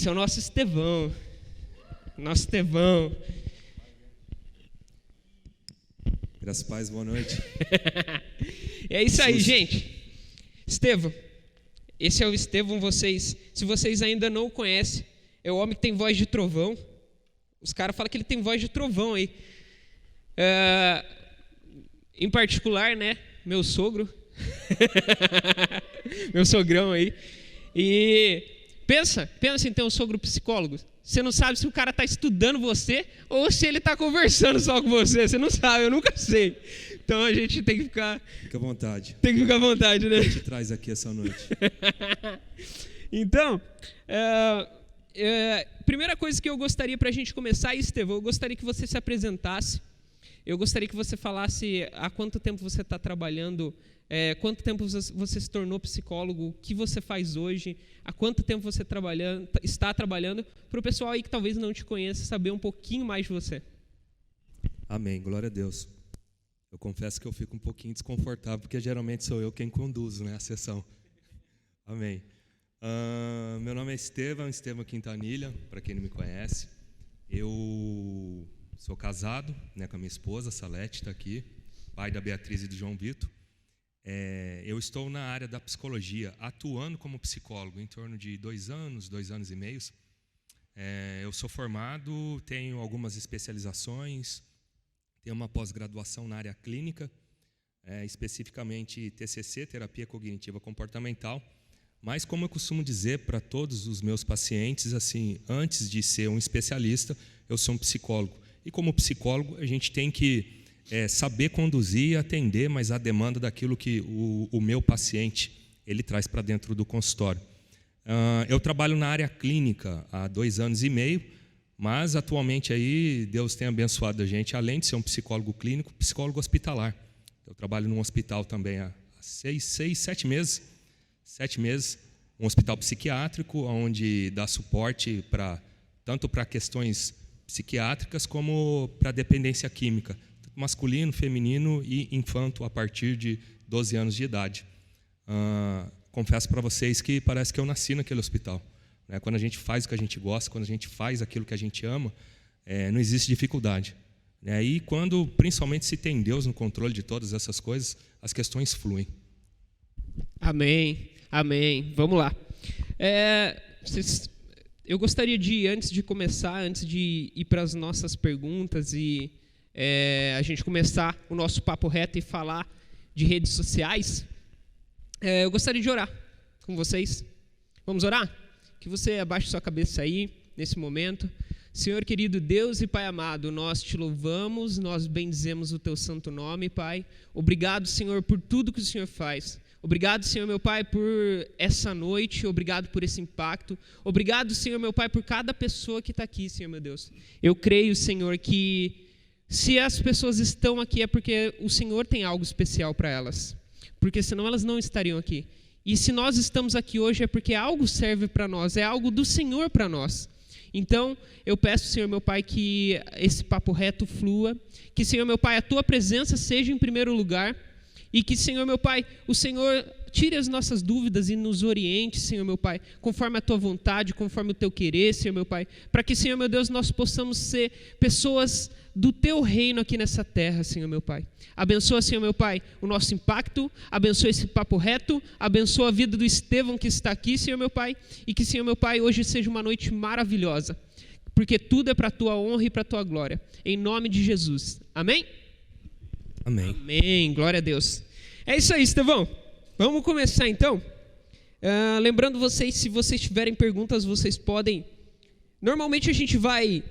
Esse é o nosso Estevão. Nosso Estevão. Graças a Deus, boa noite. É isso aí, gente. Estevão. Esse é o Estevão, se vocês ainda não o conhecem, é o homem que tem voz de trovão. Os caras falam que ele tem voz de trovão aí. Em particular, né, meu sogro, meu sogrão aí. E pensa em ter um sogro psicólogo. Você não sabe se o cara está estudando você ou se ele está conversando só com você. Você não sabe, eu nunca sei. Então a gente tem que ficar... Fica à vontade. Tem que ficar à vontade, né? A gente traz aqui essa noite. Então, primeira coisa que eu gostaria para a gente começar, Estevão, eu gostaria que você se apresentasse. Eu gostaria que você falasse há quanto tempo você está trabalhando, quanto tempo você se tornou psicólogo, o que você faz hoje, há quanto tempo você está trabalhando, para o pessoal aí que talvez não te conheça saber um pouquinho mais de você. Amém, glória a Deus. Eu confesso que eu fico um pouquinho desconfortável, porque geralmente sou eu quem conduzo, né, a sessão. Amém. Meu nome é Estevão Quintanilha, para quem não me conhece. Eu sou casado, né, com a minha esposa, Salete, está aqui, pai da Beatriz e do João Vitor. Eu estou na área da psicologia, atuando como psicólogo em torno de 2 anos e meio. Eu sou formado, tenho algumas especializações, tenho uma pós-graduação na área clínica, especificamente TCC, Terapia Cognitiva Comportamental. Mas, como eu costumo dizer para todos os meus pacientes, assim, antes de ser um especialista, eu sou um psicólogo. E como psicólogo, a gente tem que saber conduzir e atender, mas a demanda daquilo que o meu paciente ele traz para dentro do consultório. Eu trabalho na área clínica há 2 anos e meio, mas atualmente aí Deus tem abençoado a gente, além de ser um psicólogo clínico, psicólogo hospitalar. Eu trabalho num hospital também há 7 meses, um hospital psiquiátrico, onde dá suporte tanto para questões psiquiátricas como para dependência química, masculino, feminino e infanto a partir de 12 anos de idade. Confesso para vocês que parece que eu nasci naquele hospital. Né? Quando a gente faz o que a gente gosta, quando a gente faz aquilo que a gente ama, não existe dificuldade. Né? E quando, principalmente, se tem Deus no controle de todas essas coisas, as questões fluem. Amém, amém. Vamos lá. Eu gostaria de, antes de ir para as nossas perguntas e a gente começar o nosso papo reto e falar de redes sociais, eu gostaria de orar com vocês. Vamos orar? Que você abaixe sua cabeça aí, nesse momento. Senhor querido Deus e Pai amado, nós te louvamos, nós bendizemos o teu santo nome, Pai. Obrigado, Senhor, por tudo que o Senhor faz. Obrigado, Senhor, meu Pai, por essa noite. Obrigado por esse impacto. Obrigado, Senhor, meu Pai, por cada pessoa que está aqui, Senhor, meu Deus. Eu creio, Senhor, que se as pessoas estão aqui é porque o Senhor tem algo especial para elas. Porque senão elas não estariam aqui. E se nós estamos aqui hoje é porque algo serve para nós, é algo do Senhor para nós. Então, eu peço, Senhor, meu Pai, que esse papo reto flua. Que, Senhor, meu Pai, a Tua presença seja em primeiro lugar. E que, Senhor, meu Pai, o Senhor tire as nossas dúvidas e nos oriente, Senhor, meu Pai, conforme a Tua vontade, conforme o Teu querer, Senhor, meu Pai, para que, Senhor, meu Deus, nós possamos ser pessoas do Teu reino aqui nessa terra, Senhor, meu Pai. Abençoa, Senhor, meu Pai, o nosso impacto, abençoa esse papo reto, abençoa a vida do Estevão que está aqui, Senhor, meu Pai, e que, Senhor, meu Pai, hoje seja uma noite maravilhosa, porque tudo é para a Tua honra e para a Tua glória. Em nome de Jesus. Amém? Amém. Amém. Glória a Deus. É isso aí, Estevão. Vamos começar, então. Lembrando vocês, se vocês tiverem perguntas, vocês podem... Normalmente a gente vai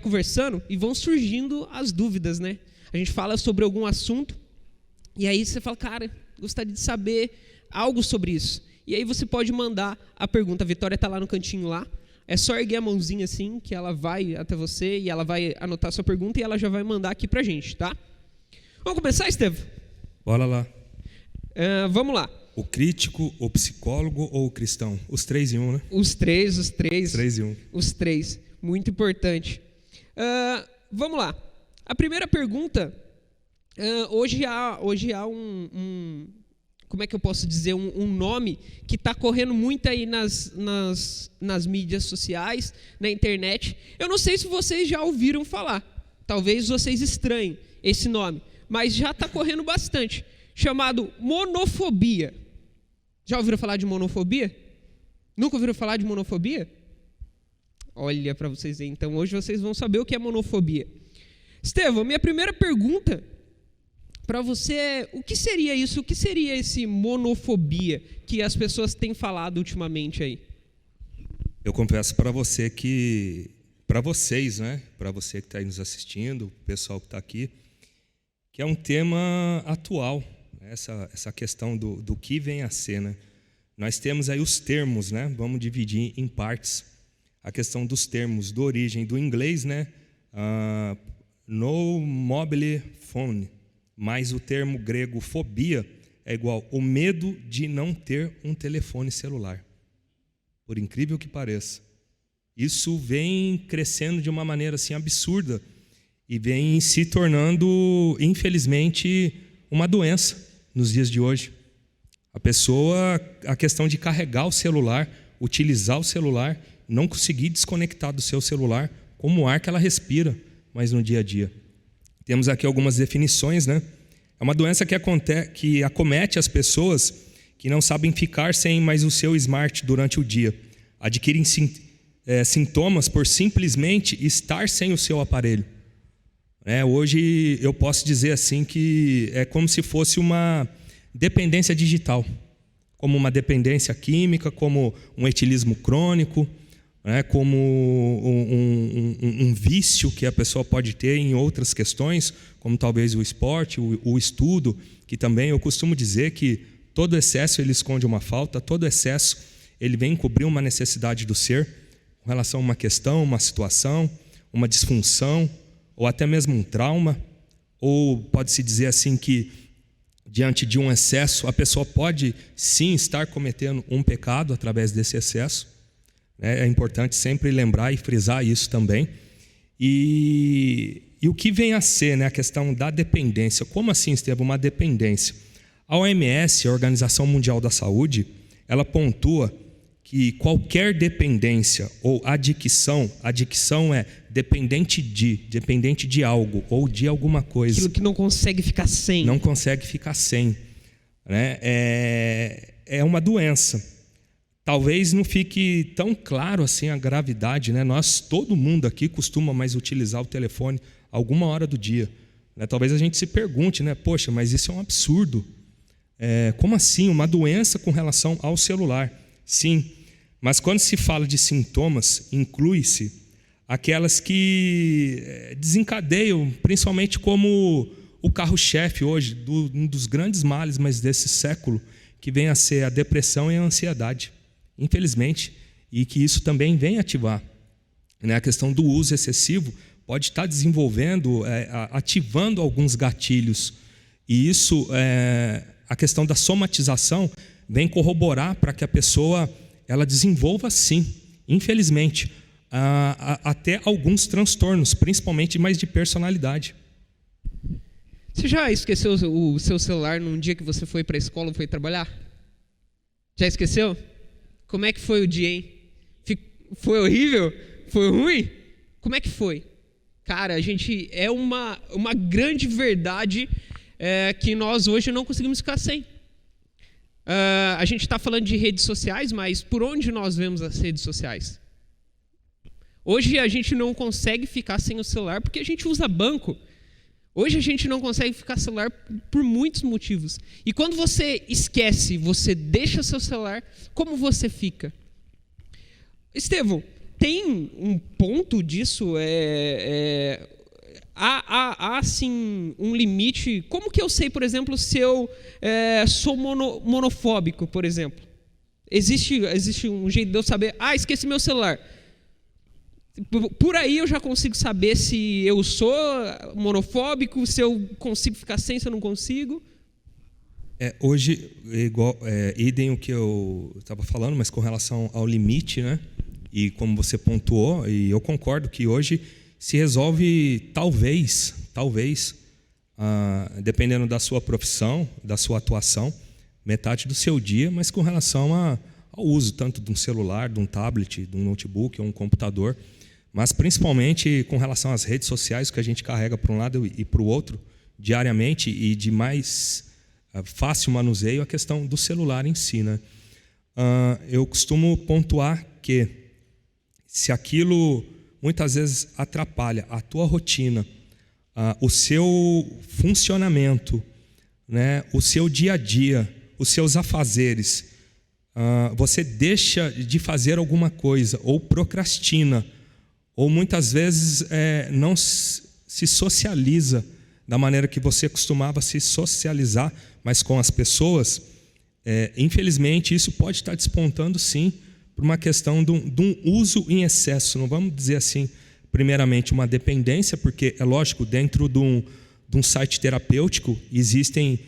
conversando e vão surgindo as dúvidas, né? A gente fala sobre algum assunto e aí você fala, cara, gostaria de saber algo sobre isso. E aí você pode mandar a pergunta. A Vitória está lá no cantinho lá. É só erguer a mãozinha assim que ela vai até você e ela vai anotar a sua pergunta e ela já vai mandar aqui pra gente, tá? Vamos começar, Estevão? Bora lá. Vamos lá. O crítico, o psicólogo ou o cristão? Os 3 em 1, né? Os 3. Os 3 em 1. Os 3. Muito importante. Vamos lá. A primeira pergunta, hoje há como é que eu posso dizer, um nome que está correndo muito aí nas mídias sociais, na internet. Eu não sei se vocês já ouviram falar, talvez vocês estranhem esse nome, mas já está correndo bastante, chamado monofobia. Já ouviram falar de monofobia? Nunca ouviram falar de monofobia? Olha para vocês aí, então hoje vocês vão saber o que é monofobia. Estevão, minha primeira pergunta para você é, o que seria isso? O que seria esse monofobia que as pessoas têm falado ultimamente aí? Eu confesso para você que, para vocês, né? Para você que está aí nos assistindo, o pessoal que está aqui, que é um tema atual, né? Essa questão do que vem a ser, né? Nós temos aí os termos, né? Vamos dividir em partes. A questão dos termos, da origem do inglês, né? No mobile phone. Mas o termo grego fobia é igual o medo de não ter um telefone celular. Por incrível que pareça. Isso vem crescendo de uma maneira assim absurda e vem se tornando, infelizmente, uma doença nos dias de hoje. A questão de carregar o celular, utilizar o celular, não conseguir desconectar do seu celular, como o ar que ela respira, mas no dia a dia. Temos aqui algumas definições, né? É uma doença que acomete as pessoas que não sabem ficar sem mais o seu smart durante o dia. Adquirem sintomas por simplesmente estar sem o seu aparelho. Hoje eu posso dizer assim que é como se fosse uma dependência digital, como uma dependência química, como um etilismo crônico, como um vício que a pessoa pode ter em outras questões, como talvez o esporte, o estudo, que também eu costumo dizer que todo excesso ele esconde uma falta, todo excesso ele vem cobrir uma necessidade do ser, com relação a uma questão, uma situação, uma disfunção, ou até mesmo um trauma, ou pode-se dizer assim que diante de um excesso, a pessoa pode sim estar cometendo um pecado através desse excesso. É importante sempre lembrar e frisar isso também. E o que vem a ser, né, a questão da dependência. Como assim, Estevão, uma dependência? A OMS, a Organização Mundial da Saúde, ela pontua que qualquer dependência ou adicção é dependente de algo ou de alguma coisa. Aquilo que não consegue ficar sem. Não consegue ficar sem. Né? É uma doença. Talvez não fique tão claro assim a gravidade, né? Todo mundo aqui costuma mais utilizar o telefone alguma hora do dia. Né? Talvez a gente se pergunte, né? Poxa, mas isso é um absurdo. Como assim? Uma doença com relação ao celular? Sim, mas quando se fala de sintomas, inclui-se aquelas que desencadeiam, principalmente como o carro-chefe hoje, um dos grandes males mas desse século, que vem a ser a depressão e a ansiedade. Infelizmente, e que isso também vem ativar. A questão do uso excessivo pode estar desenvolvendo, ativando alguns gatilhos. E isso, a questão da somatização, vem corroborar para que a pessoa ela desenvolva, sim, infelizmente, até alguns transtornos, principalmente mais de personalidade. Você já esqueceu o seu celular num dia que você foi para a escola ou foi trabalhar? Já esqueceu? Como é que foi o dia, hein? Foi horrível? Foi ruim? Como é que foi? Cara, é uma grande verdade que nós hoje não conseguimos ficar sem. A gente está falando de redes sociais, mas por onde nós vemos as redes sociais? Hoje a gente não consegue ficar sem o celular porque a gente usa banco. Hoje a gente não consegue ficar sem celular por muitos motivos. E quando você esquece, você deixa seu celular, como você fica? Estevão, tem um ponto disso? Há assim, um limite? Como que eu sei, por exemplo, se eu sou monofóbico, por exemplo? Existe um jeito de eu saber, esqueci meu celular. Por aí eu já consigo saber se eu sou monofóbico, se eu consigo ficar sem, se eu não consigo. Hoje, idem o que eu estava falando, mas com relação ao limite, né? E como você pontuou, e eu concordo que hoje se resolve, talvez, dependendo da sua profissão, da sua atuação, metade do seu dia, mas com relação ao uso tanto de um celular, de um tablet, de um notebook ou um computador, mas principalmente com relação às redes sociais que a gente carrega para um lado e para o outro diariamente e de mais fácil manuseio, a questão do celular em si, né? Eu costumo pontuar que se aquilo muitas vezes atrapalha a tua rotina, o seu funcionamento, né, o seu dia a dia, os seus afazeres, você deixa de fazer alguma coisa ou procrastina, ou muitas vezes não se socializa da maneira que você costumava se socializar, mas com as pessoas, infelizmente isso pode estar despontando sim por uma questão de um uso em excesso. Não vamos dizer assim, primeiramente, uma dependência, porque é lógico, dentro de um site terapêutico existem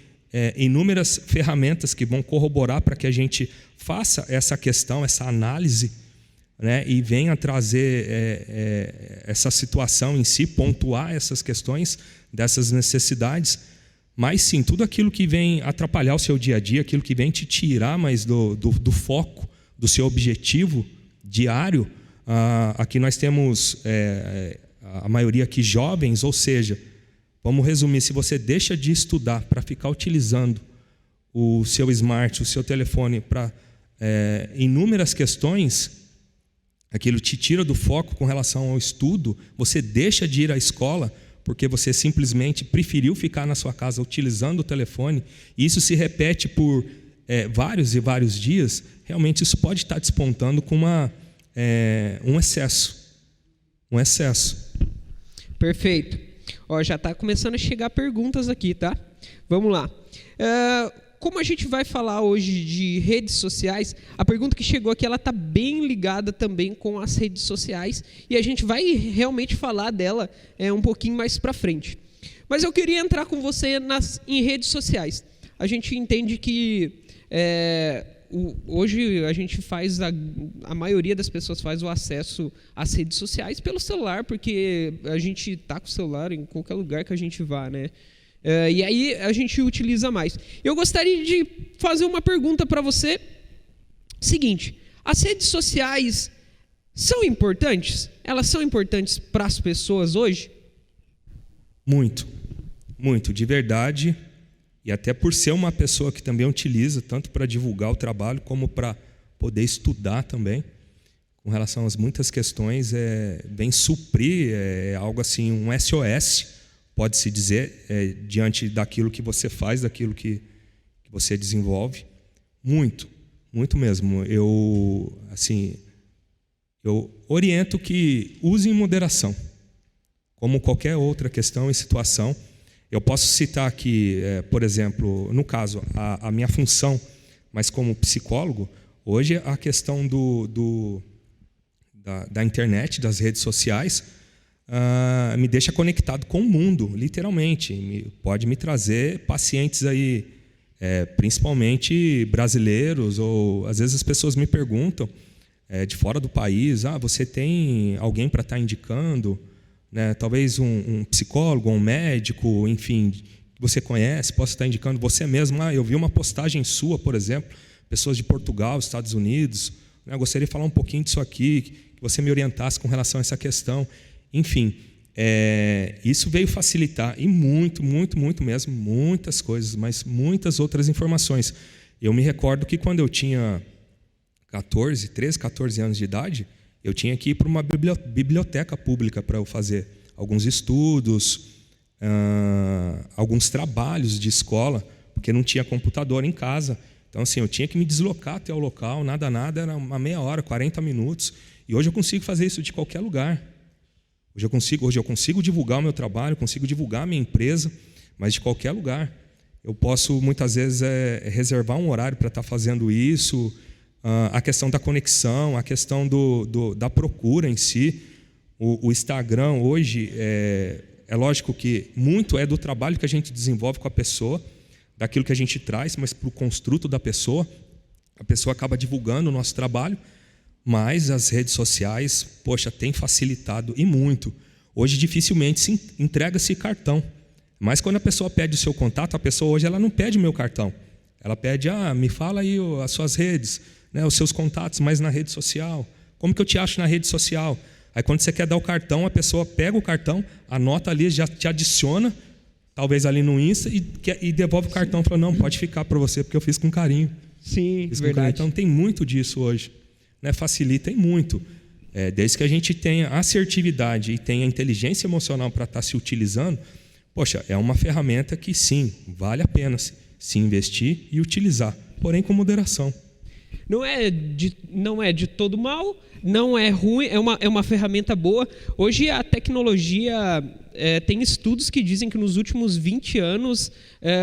inúmeras ferramentas que vão corroborar para que a gente faça essa questão, essa análise, né, e venha trazer essa situação em si, pontuar essas questões, dessas necessidades. Mas sim, tudo aquilo que vem atrapalhar o seu dia a dia, aquilo que vem te tirar mais do foco, do seu objetivo diário. Aqui nós temos a maioria aqui jovens, ou seja, vamos resumir, se você deixa de estudar para ficar utilizando o seu smart, o seu telefone para inúmeras questões, aquilo te tira do foco com relação ao estudo, você deixa de ir à escola porque você simplesmente preferiu ficar na sua casa utilizando o telefone, e isso se repete por vários e vários dias. Realmente isso pode estar despontando com um excesso. Um excesso. Perfeito. Já está começando a chegar perguntas aqui, tá? Vamos lá. Como a gente vai falar hoje de redes sociais, a pergunta que chegou aqui, ela está bem ligada também com as redes sociais, e a gente vai realmente falar dela um pouquinho mais para frente. Mas eu queria entrar com você em redes sociais. A gente entende que hoje a gente faz, a maioria das pessoas faz o acesso às redes sociais pelo celular, porque a gente está com o celular em qualquer lugar que a gente vá, né? E aí a gente utiliza mais. Eu gostaria de fazer uma pergunta para você. Seguinte, as redes sociais são importantes? Elas são importantes para as pessoas hoje? Muito, muito, de verdade. E até por ser uma pessoa que também utiliza, tanto para divulgar o trabalho, como para poder estudar também, com relação às muitas questões, vem suprir, algo assim, um SOS, pode-se dizer, diante daquilo que você faz, daquilo que você desenvolve. Muito, muito mesmo. Eu oriento que use em moderação, como qualquer outra questão e situação. Eu posso citar aqui, por exemplo, no caso, a minha função, mas como psicólogo, hoje a questão da internet, das redes sociais, me deixa conectado com o mundo, literalmente. Pode me trazer pacientes aí, principalmente brasileiros, ou às vezes as pessoas me perguntam, de fora do país, você tem alguém para estar indicando, né? Talvez um psicólogo, um médico, enfim, que você conhece, possa estar indicando você mesmo. Eu vi uma postagem sua, por exemplo, pessoas de Portugal, Estados Unidos, né? Eu gostaria de falar um pouquinho disso aqui, que você me orientasse com relação a essa questão. Enfim, isso veio facilitar, e muito, muito, muito mesmo, muitas coisas, mas muitas outras informações. Eu me recordo que quando eu tinha 13, 14 anos de idade, eu tinha que ir para uma biblioteca pública para eu fazer alguns estudos, alguns trabalhos de escola, porque não tinha computador em casa. Então, assim, eu tinha que me deslocar até o local, nada, era uma meia hora, 40 minutos. E hoje eu consigo fazer isso de qualquer lugar. Hoje eu consigo divulgar o meu trabalho, consigo divulgar a minha empresa, mas de qualquer lugar. Eu posso, muitas vezes, reservar um horário para estar fazendo isso. A questão da conexão, a questão da procura em si. O Instagram hoje, é lógico que muito é do trabalho que a gente desenvolve com a pessoa, daquilo que a gente traz, mas para o construto da pessoa. A pessoa acaba divulgando o nosso trabalho, mas as redes sociais, tem facilitado e muito. Hoje dificilmente se entrega-se cartão, mas quando a pessoa pede o seu contato, a pessoa hoje ela não pede o meu cartão, Ela pede, me fala aí as suas redes, né, os seus contatos, mas na rede social. Como que eu te acho na rede social? Aí quando você quer dar o cartão, a pessoa pega o cartão, anota ali, já te adiciona, talvez ali no Insta, e devolve o cartão. Fala, não, pode ficar para você, porque eu fiz com carinho. Sim, fiz verdade. Com carinho. Então tem muito disso hoje, né? Facilita muito. Desde que a gente tenha assertividade e tenha inteligência emocional para estar se utilizando, poxa, é uma ferramenta que sim, vale a pena se investir e utilizar, porém com moderação. Não é de todo mal, não é ruim, é uma ferramenta boa. Hoje a tecnologia, tem estudos que dizem que nos últimos 20 anos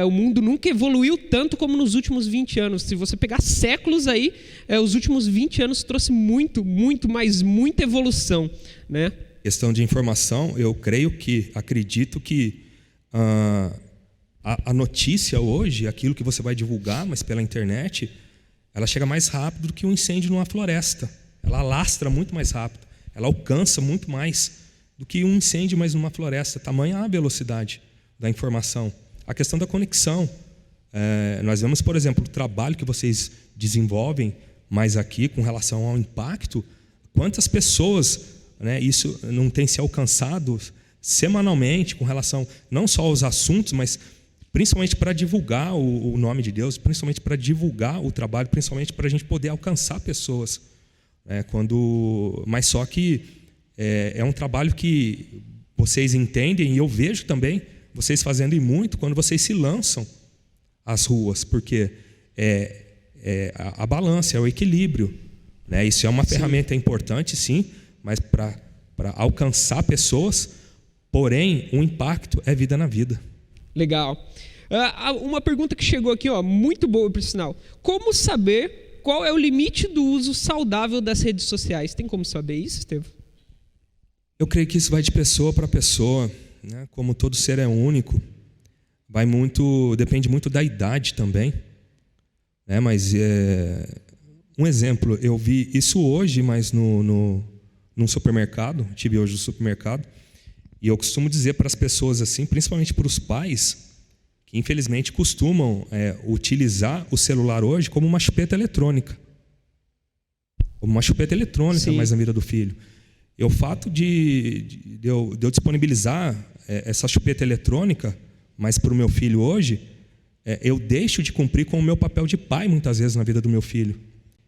o mundo nunca evoluiu tanto como nos últimos 20 anos. Se você pegar séculos aí, os últimos 20 anos trouxe muito, mas muita evolução, né? Questão de informação, eu acredito que a notícia hoje, aquilo que você vai divulgar, mas pela internet, ela chega mais rápido do que um incêndio numa floresta. Ela alastra muito mais rápido. Ela alcança muito mais do que um incêndio, mas numa floresta. Tamanha a velocidade da informação. A questão da conexão. Nós vemos, por exemplo, o trabalho que vocês desenvolvem mais aqui com relação ao impacto. Quantas pessoas, né, isso não tem se alcançado semanalmente com relação não só aos assuntos, mas principalmente para divulgar o nome de Deus, principalmente para divulgar o trabalho, principalmente para a gente poder alcançar pessoas. Mas só que é um trabalho que vocês entendem, e eu vejo também vocês fazendo e muito quando vocês se lançam às ruas, porque a balança, é o equilíbrio, né? Isso é uma ferramenta importante, sim, mas para alcançar pessoas, porém, o impacto é vida na vida. Legal. Uma pergunta que chegou aqui, muito boa, por sinal. Como saber qual é o limite do uso saudável das redes sociais? Tem como saber isso, Estevão? Eu creio que isso vai de pessoa para pessoa, né? Como todo ser é único, depende muito da idade também, né? Mas um exemplo, eu vi isso hoje, mas num supermercado, tive hoje no supermercado, e eu costumo dizer para as pessoas assim, principalmente para os pais, que infelizmente costumam utilizar o celular hoje como uma chupeta eletrônica. Como uma chupeta eletrônica mais na vida do filho. E o fato de eu disponibilizar essa chupeta eletrônica, mas para o meu filho hoje, eu deixo de cumprir com o meu papel de pai muitas vezes na vida do meu filho.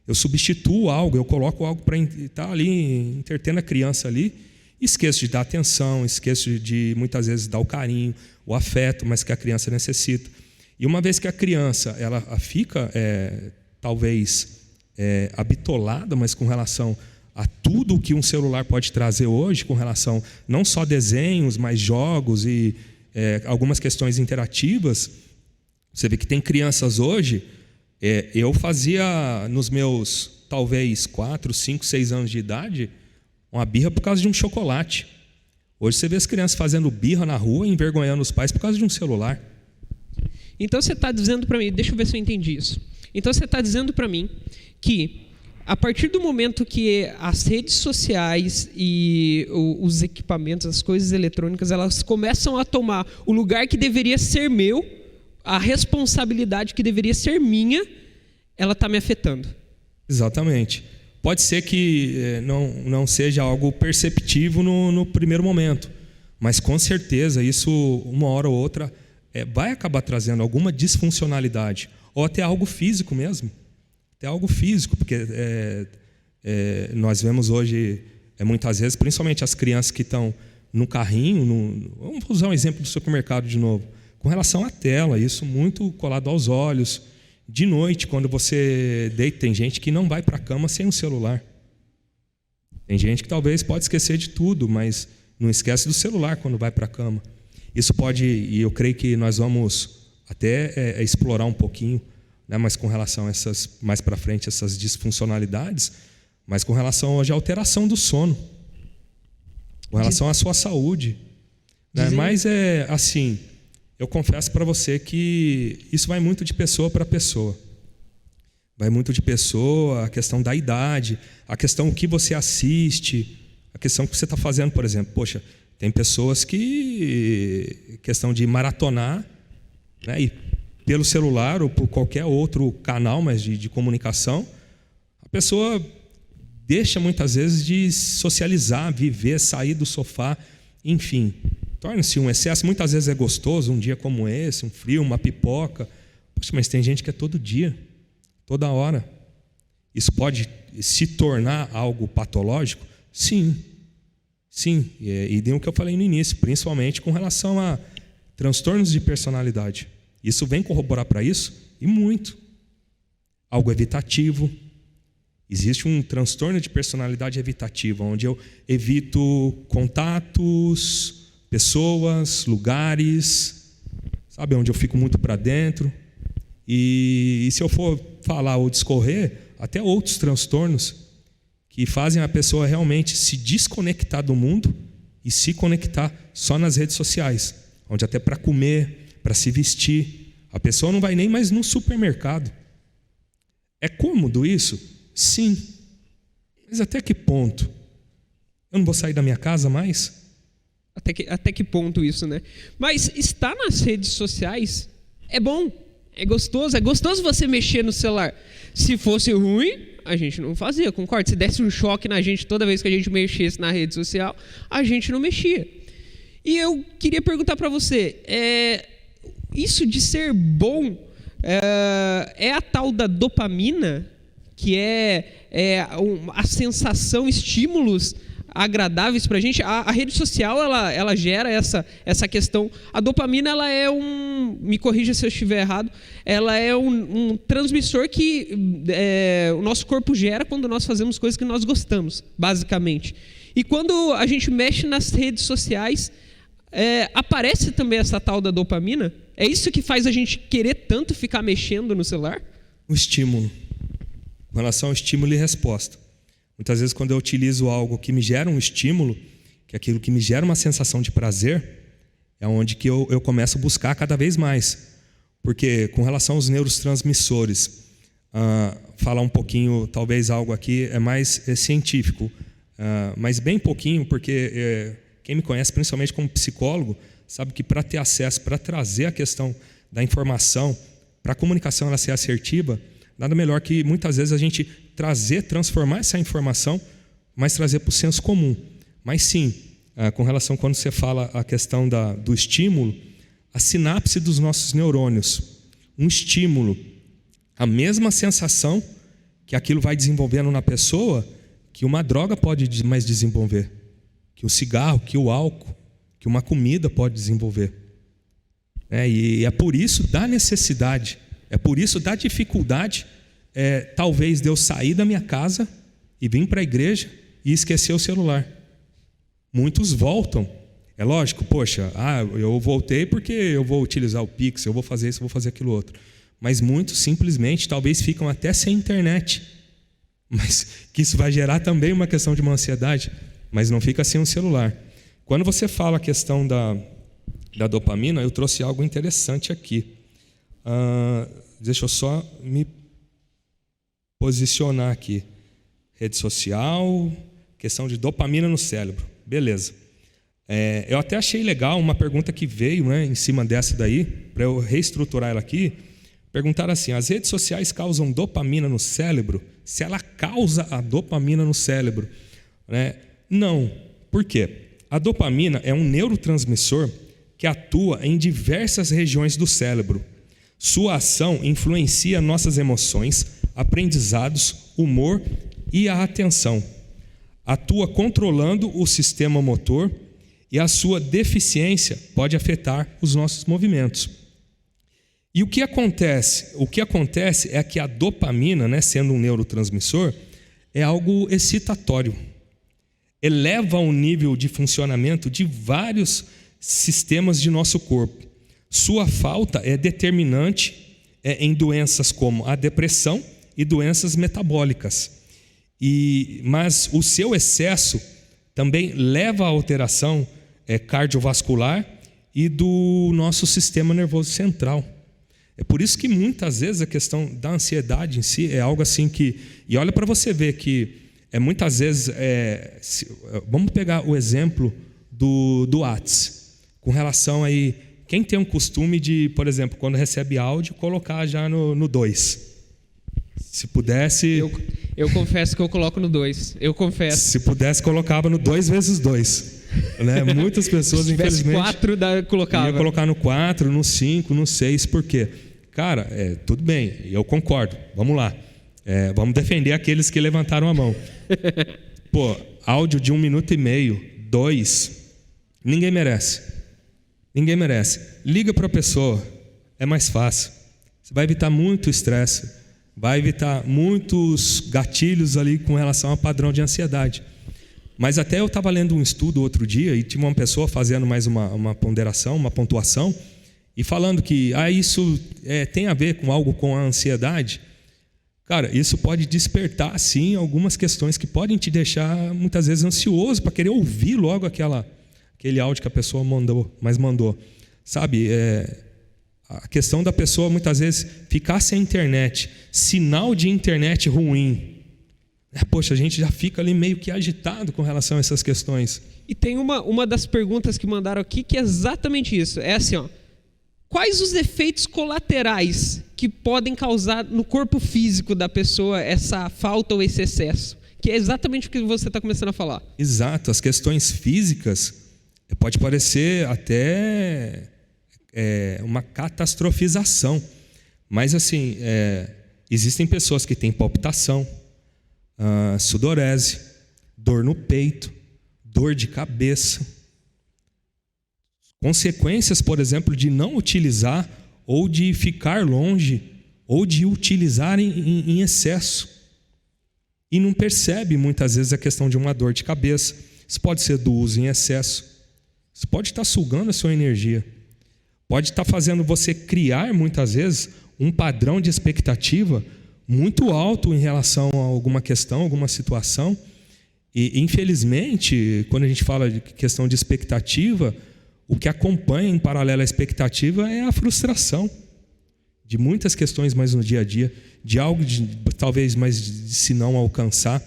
Eu substituo algo, eu coloco algo para estar ali, entretendo a criança ali, esqueço de dar atenção, esqueço de muitas vezes dar o carinho, o afeto, mas que a criança necessita. E uma vez que a criança ela fica talvez habitolada, mas com relação a tudo o que um celular pode trazer hoje, com relação não só desenhos, mas jogos e algumas questões interativas, você vê que tem crianças hoje, eu fazia nos meus talvez 4, 5, 6 anos de idade, uma birra por causa de um chocolate. Hoje você vê as crianças fazendo birra na rua, envergonhando os pais por causa de um celular. Então você está dizendo para mim, deixa eu ver se eu entendi isso. Então você está dizendo para mim que a partir do momento que as redes sociais e os equipamentos, as coisas eletrônicas, elas começam a tomar o lugar que deveria ser meu, a responsabilidade que deveria ser minha, ela está me afetando. Exatamente. Pode ser que não seja algo perceptivo no primeiro momento, mas com certeza isso, uma hora ou outra, vai acabar trazendo alguma disfuncionalidade, ou até algo físico mesmo. Até algo físico, porque nós vemos hoje, muitas vezes, principalmente as crianças que estão no carrinho, vamos usar um exemplo do supermercado de novo, com relação à tela, isso muito colado aos olhos. De noite, quando você deita, tem gente que não vai para a cama sem um celular. Tem gente que talvez pode esquecer de tudo, mas não esquece do celular quando vai para a cama. Isso pode, e eu creio que nós vamos até explorar um pouquinho, né, mas com relação a essas, mais para frente, essas disfuncionalidades, mas com relação hoje à alteração do sono, com relação à sua saúde. Né? Mas assim, eu confesso para você que isso vai muito de pessoa para pessoa. Vai muito de pessoa, a questão da idade, a questão que você assiste, a questão que você está fazendo, por exemplo. Poxa, tem pessoas que, questão de maratonar, né, e pelo celular ou por qualquer outro canal, mas de comunicação, a pessoa deixa muitas vezes de socializar, viver, sair do sofá, enfim, torna-se um excesso. Muitas vezes é gostoso, um dia como esse, um frio, uma pipoca. Poxa, mas tem gente que é todo dia, toda hora. Isso pode se tornar algo patológico? Sim. Sim, e tem o que eu falei no início, principalmente com relação a transtornos de personalidade. Isso vem corroborar para isso, e muito. Algo evitativo. Existe um transtorno de personalidade evitativa, onde eu evito contatos, pessoas, lugares, sabe, onde eu fico muito para dentro. E se eu for falar ou discorrer, até outros transtornos que fazem a pessoa realmente se desconectar do mundo e se conectar só nas redes sociais, onde até para comer, para se vestir, a pessoa não vai nem mais no supermercado. É cômodo isso? Sim. Mas até que ponto? Eu não vou sair da minha casa mais? Até que ponto isso, né? Mas estar nas redes sociais é bom, é gostoso você mexer no celular. Se fosse ruim, a gente não fazia, concorda? Se desse um choque na gente toda vez que a gente mexesse na rede social, a gente não mexia. E eu queria perguntar para você, isso de ser bom é a tal da dopamina, que é a sensação, estímulos agradáveis para a gente? A rede social, ela gera essa questão. A dopamina, ela é me corrija se eu estiver errado, ela é um transmissor que o nosso corpo gera quando nós fazemos coisas que nós gostamos, basicamente. E quando a gente mexe nas redes sociais, aparece também essa tal da dopamina? É isso que faz a gente querer tanto ficar mexendo no celular? O estímulo. Com relação ao estímulo e resposta. Muitas vezes, quando eu utilizo algo que me gera um estímulo, que é aquilo que me gera uma sensação de prazer, é onde que eu começo a buscar cada vez mais. Porque, com relação aos neurotransmissores, falar um pouquinho, talvez algo aqui é mais científico, mas bem pouquinho, porque quem me conhece, principalmente como psicólogo, sabe que para ter acesso, para trazer a questão da informação, para a comunicação ela ser assertiva, nada melhor que muitas vezes a gente transformar essa informação, mas trazer para o senso comum. Mas sim, com relação quando você fala a questão do estímulo, a sinapse dos nossos neurônios, um estímulo, a mesma sensação que aquilo vai desenvolvendo na pessoa, que uma droga pode mais desenvolver, que o cigarro, que o álcool, que uma comida pode desenvolver. E é por isso da necessidade, é por isso da dificuldade, talvez de eu sair da minha casa e vir para a igreja e esquecer o celular. Muitos voltam. É lógico, poxa, eu voltei porque eu vou utilizar o Pix, eu vou fazer isso, eu vou fazer aquilo outro. Mas muitos simplesmente talvez ficam até sem internet. Mas que isso vai gerar também uma questão de uma ansiedade, mas não fica sem um celular. Quando você fala a questão da dopamina, eu trouxe algo interessante aqui. Deixa eu só me posicionar aqui. Rede social, questão de dopamina no cérebro. Beleza. Eu até achei legal uma pergunta que veio, em cima dessa daí, para eu reestruturar ela aqui. Perguntaram assim: as redes sociais causam dopamina no cérebro? Se ela causa a dopamina no cérebro? Não. Por quê? A dopamina é um neurotransmissor que atua em diversas regiões do cérebro. Sua ação influencia nossas emoções, aprendizados, humor e a atenção. Atua controlando o sistema motor e a sua deficiência pode afetar os nossos movimentos. E o que acontece? O que acontece é que a dopamina, sendo um neurotransmissor, é algo excitatório. Eleva o nível de funcionamento de vários sistemas de nosso corpo. Sua falta é determinante em doenças como a depressão e doenças metabólicas. Mas o seu excesso também leva à alteração cardiovascular e do nosso sistema nervoso central. É por isso que muitas vezes a questão da ansiedade em si é algo assim que... E olha para você ver que muitas vezes... vamos pegar o exemplo do WhatsApp, com relação aí Quem tem um costume de, por exemplo, quando recebe áudio, colocar já no 2? Se pudesse... Eu confesso que eu coloco no 2. Eu confesso. Se pudesse, colocava no 2 vezes 2. Né? Muitas pessoas, infelizmente... 4, colocava. Ia colocar no 4, no 5, no 6. Por quê? Cara, tudo bem, eu concordo. Vamos lá. Vamos defender aqueles que levantaram a mão. Pô, áudio de 1 minuto e meio, 2, ninguém merece. Ninguém merece. Liga para a pessoa, é mais fácil. Você vai evitar muito estresse, vai evitar muitos gatilhos ali com relação ao padrão de ansiedade. Mas até eu estava lendo um estudo outro dia e tinha uma pessoa fazendo mais uma ponderação, uma pontuação, e falando que isso tem a ver com algo com a ansiedade. Cara, isso pode despertar, sim, algumas questões que podem te deixar, muitas vezes, ansioso para querer ouvir logo aquele áudio que a pessoa mandou. Sabe, a questão da pessoa, muitas vezes, ficar sem internet, sinal de internet ruim. Poxa, a gente já fica ali meio que agitado com relação a essas questões. E tem uma das perguntas que mandaram aqui que é exatamente isso. É assim, ó. Quais os efeitos colaterais que podem causar no corpo físico da pessoa essa falta ou esse excesso? Que é exatamente o que você está começando a falar. Exato. As questões físicas pode parecer até uma catastrofização. Mas, assim, existem pessoas que têm palpitação, sudorese, dor no peito, dor de cabeça. Consequências, por exemplo, de não utilizar ou de ficar longe ou de utilizar em excesso. E não percebe muitas vezes a questão de uma dor de cabeça. Isso pode ser do uso em excesso. Isso pode estar sugando a sua energia. Pode estar fazendo você criar muitas vezes um padrão de expectativa muito alto em relação a alguma questão, alguma situação. E infelizmente, quando a gente fala de questão de expectativa, o que acompanha em paralelo à expectativa é a frustração de muitas questões mais no dia a dia, de algo talvez mais se não alcançar.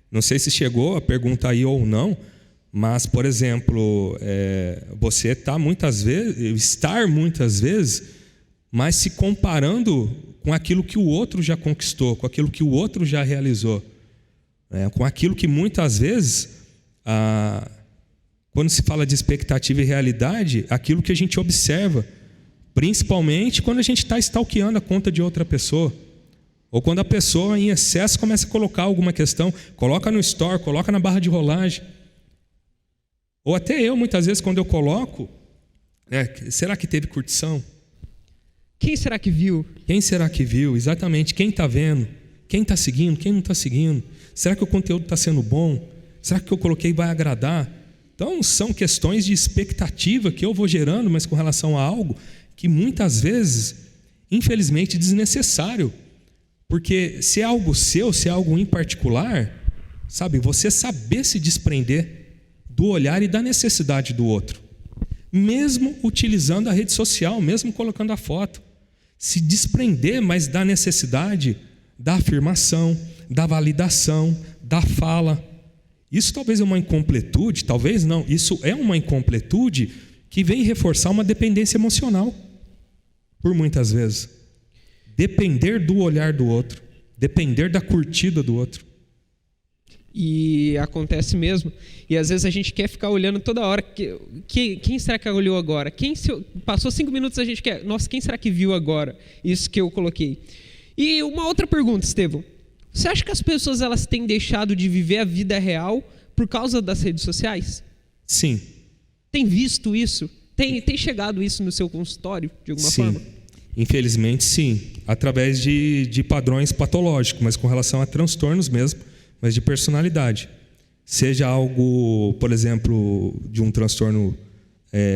Não sei se chegou a pergunta aí ou não, mas, por exemplo, você estar muitas vezes, mas se comparando com aquilo que o outro já conquistou, com aquilo que o outro já realizou, com aquilo que muitas vezes... Quando se fala de expectativa e realidade, aquilo que a gente observa, principalmente quando a gente está stalkeando a conta de outra pessoa, ou quando a pessoa em excesso começa a colocar alguma questão, coloca no store, coloca na barra de rolagem. Ou até eu, muitas vezes, quando eu coloco, será que teve curtição? Quem será que viu? Quem será que viu? Exatamente, quem está vendo? Quem está seguindo? Quem não está seguindo? Será que o conteúdo está sendo bom? Será que o que eu coloquei vai agradar? Então, são questões de expectativa que eu vou gerando, mas com relação a algo que muitas vezes, infelizmente, é desnecessário. Porque se é algo seu, se é algo em particular, sabe, você saber se desprender do olhar e da necessidade do outro. Mesmo utilizando a rede social, mesmo colocando a foto. Se desprender, mas da necessidade da afirmação, da validação, da fala. Isso talvez é uma incompletude, talvez não, isso é uma incompletude que vem reforçar uma dependência emocional, por muitas vezes. Depender do olhar do outro, depender da curtida do outro. E acontece mesmo. E às vezes a gente quer ficar olhando toda hora. Quem será que olhou agora? Passou 5 minutos, a gente quer... Nossa, quem será que viu agora? Isso que eu coloquei. E uma outra pergunta, Estevão. Você acha que as pessoas elas têm deixado de viver a vida real por causa das redes sociais? Sim. Tem visto isso? Tem chegado isso no seu consultório, de alguma forma? Infelizmente, sim. Através de padrões patológicos, mas com relação a transtornos mesmo, mas de personalidade. Seja algo, por exemplo, de um transtorno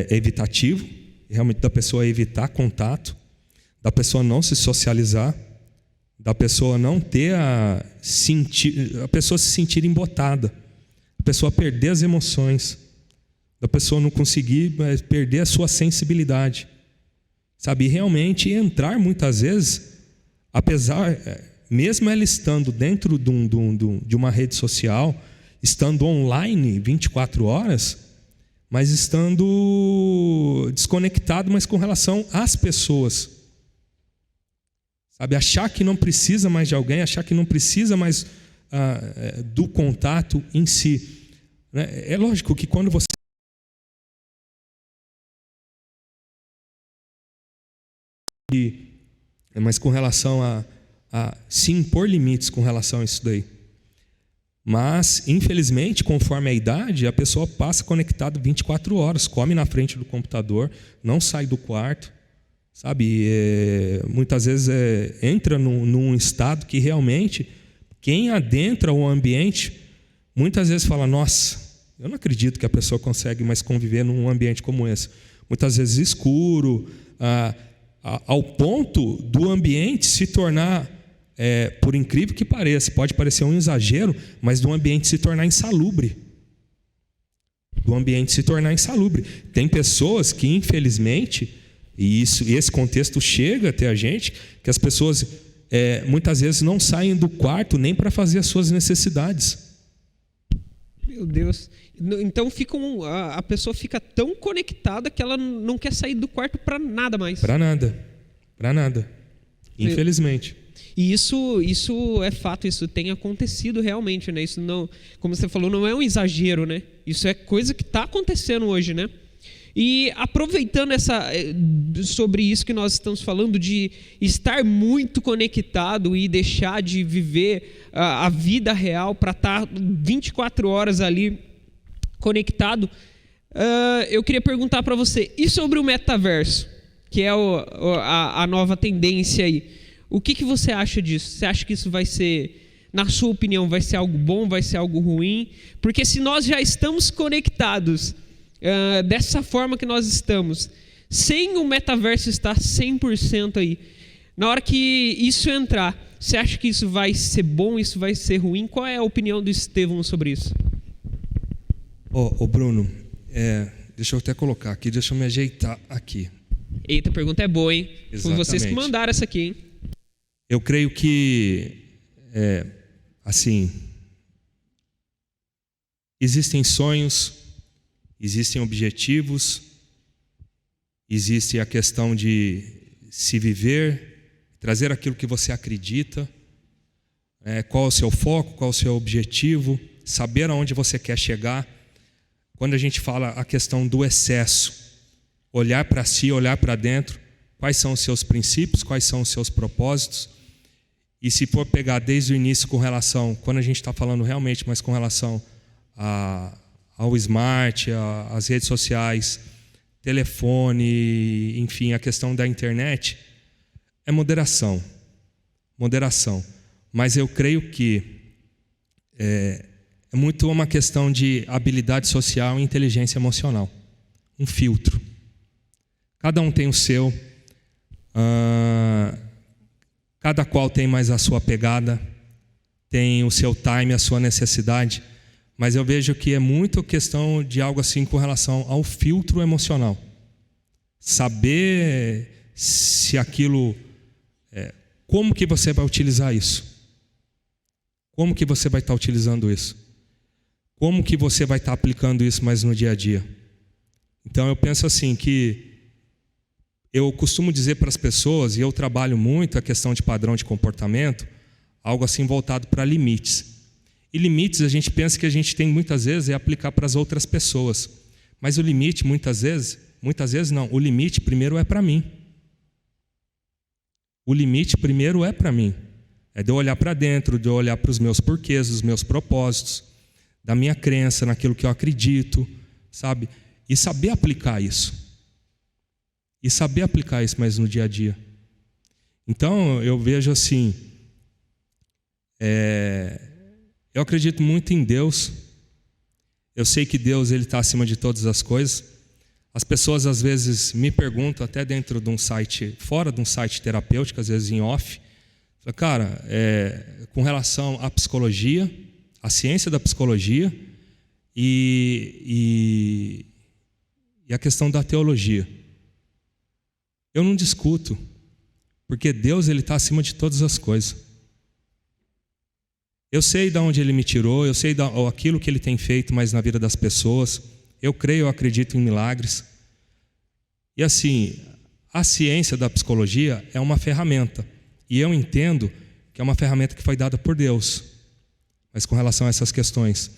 evitativo, realmente da pessoa evitar contato, da pessoa não se socializar, da pessoa não ter a pessoa se sentir embotada, a pessoa perder as emoções, da pessoa não conseguir perder a sua sensibilidade, sabe? E realmente entrar muitas vezes, apesar, mesmo ela estando dentro de uma rede social, estando online 24 horas, mas estando desconectado, mas com relação às pessoas. Sabe, achar que não precisa mais de alguém, achar que não precisa mais do contato em si. É lógico que quando você... Mas com relação a se impor limites com relação a isso daí. Mas, infelizmente, conforme a idade, a pessoa passa conectado 24 horas, come na frente do computador, não sai do quarto, sabe? Muitas vezes entra num estado que realmente, quem adentra o ambiente, muitas vezes fala, nossa, eu não acredito que a pessoa consegue mais conviver num ambiente como esse. Muitas vezes escuro, ao ponto do ambiente se tornar, por incrível que pareça, pode parecer um exagero, mas do ambiente se tornar insalubre. Do ambiente se tornar insalubre. Tem pessoas que, infelizmente, e esse contexto chega até a gente, que as pessoas muitas vezes não saem do quarto nem para fazer as suas necessidades. Meu Deus. Então a pessoa fica tão conectada que ela não quer sair do quarto para nada mais. Para nada. Infelizmente. E isso é fato, isso tem acontecido realmente, né? Isso não, como você falou, não é um exagero, né? Isso é coisa que está acontecendo hoje, né? E aproveitando sobre isso que nós estamos falando, de estar muito conectado e deixar de viver a vida real para estar 24 horas ali conectado, eu queria perguntar para você, e sobre o metaverso, que é a nova tendência aí, o que você acha disso? Você acha que isso vai ser, na sua opinião, vai ser algo bom, vai ser algo ruim? Porque se nós já estamos conectados dessa forma que nós estamos, sem o metaverso estar 100% aí, na hora que isso entrar, você acha que isso vai ser bom, isso vai ser ruim? Qual é a opinião do Estevão sobre isso? Bruno, deixa eu até colocar aqui, deixa eu me ajeitar aqui. Eita, a pergunta é boa, hein? Foi vocês que mandaram essa aqui, hein? Eu creio que, assim, existem sonhos, existem objetivos, existe a questão de se viver, trazer aquilo que você acredita, qual é o seu foco, qual é o seu objetivo, saber aonde você quer chegar. Quando a gente fala a questão do excesso, olhar para si, olhar para dentro, quais são os seus princípios, quais são os seus propósitos. E se for pegar desde o início com relação, quando a gente está falando realmente, mas com relação ao smart, às redes sociais, telefone, enfim, a questão da internet, é moderação. Mas eu creio que é muito uma questão de habilidade social e inteligência emocional. Um filtro. Cada um tem o seu. Cada qual tem mais a sua pegada, tem o seu time, a sua necessidade, mas eu vejo que é muito questão de algo assim com relação ao filtro emocional. Saber se aquilo, como que você vai utilizar isso? Como que você vai estar utilizando isso? Como que você vai estar aplicando isso mais no dia a dia? Então eu penso assim que eu costumo dizer para as pessoas, e eu trabalho muito a questão de padrão de comportamento, algo assim voltado para limites. E limites a gente pensa que a gente tem muitas vezes aplicar para as outras pessoas. Mas o limite muitas vezes não, o limite primeiro é para mim. O limite primeiro é para mim. É de eu olhar para dentro, de eu olhar para os meus porquês, os meus propósitos, da minha crença, naquilo que eu acredito, sabe? E saber aplicar isso. Mais no dia a dia. Então, eu vejo assim, eu acredito muito em Deus. Eu sei que Deus está acima de todas as coisas. As pessoas às vezes me perguntam, até dentro de um site, fora de um site terapêutico, às vezes em off, cara, com relação à psicologia, à ciência da psicologia e a questão da teologia. Eu não discuto, porque Deus está acima de todas as coisas. Eu sei de onde Ele me tirou, eu sei aquilo que Ele tem feito mais na vida das pessoas. Eu creio, eu acredito em milagres. E assim, a ciência da psicologia é uma ferramenta, e eu entendo que é uma ferramenta que foi dada por Deus, mas com relação a essas questões.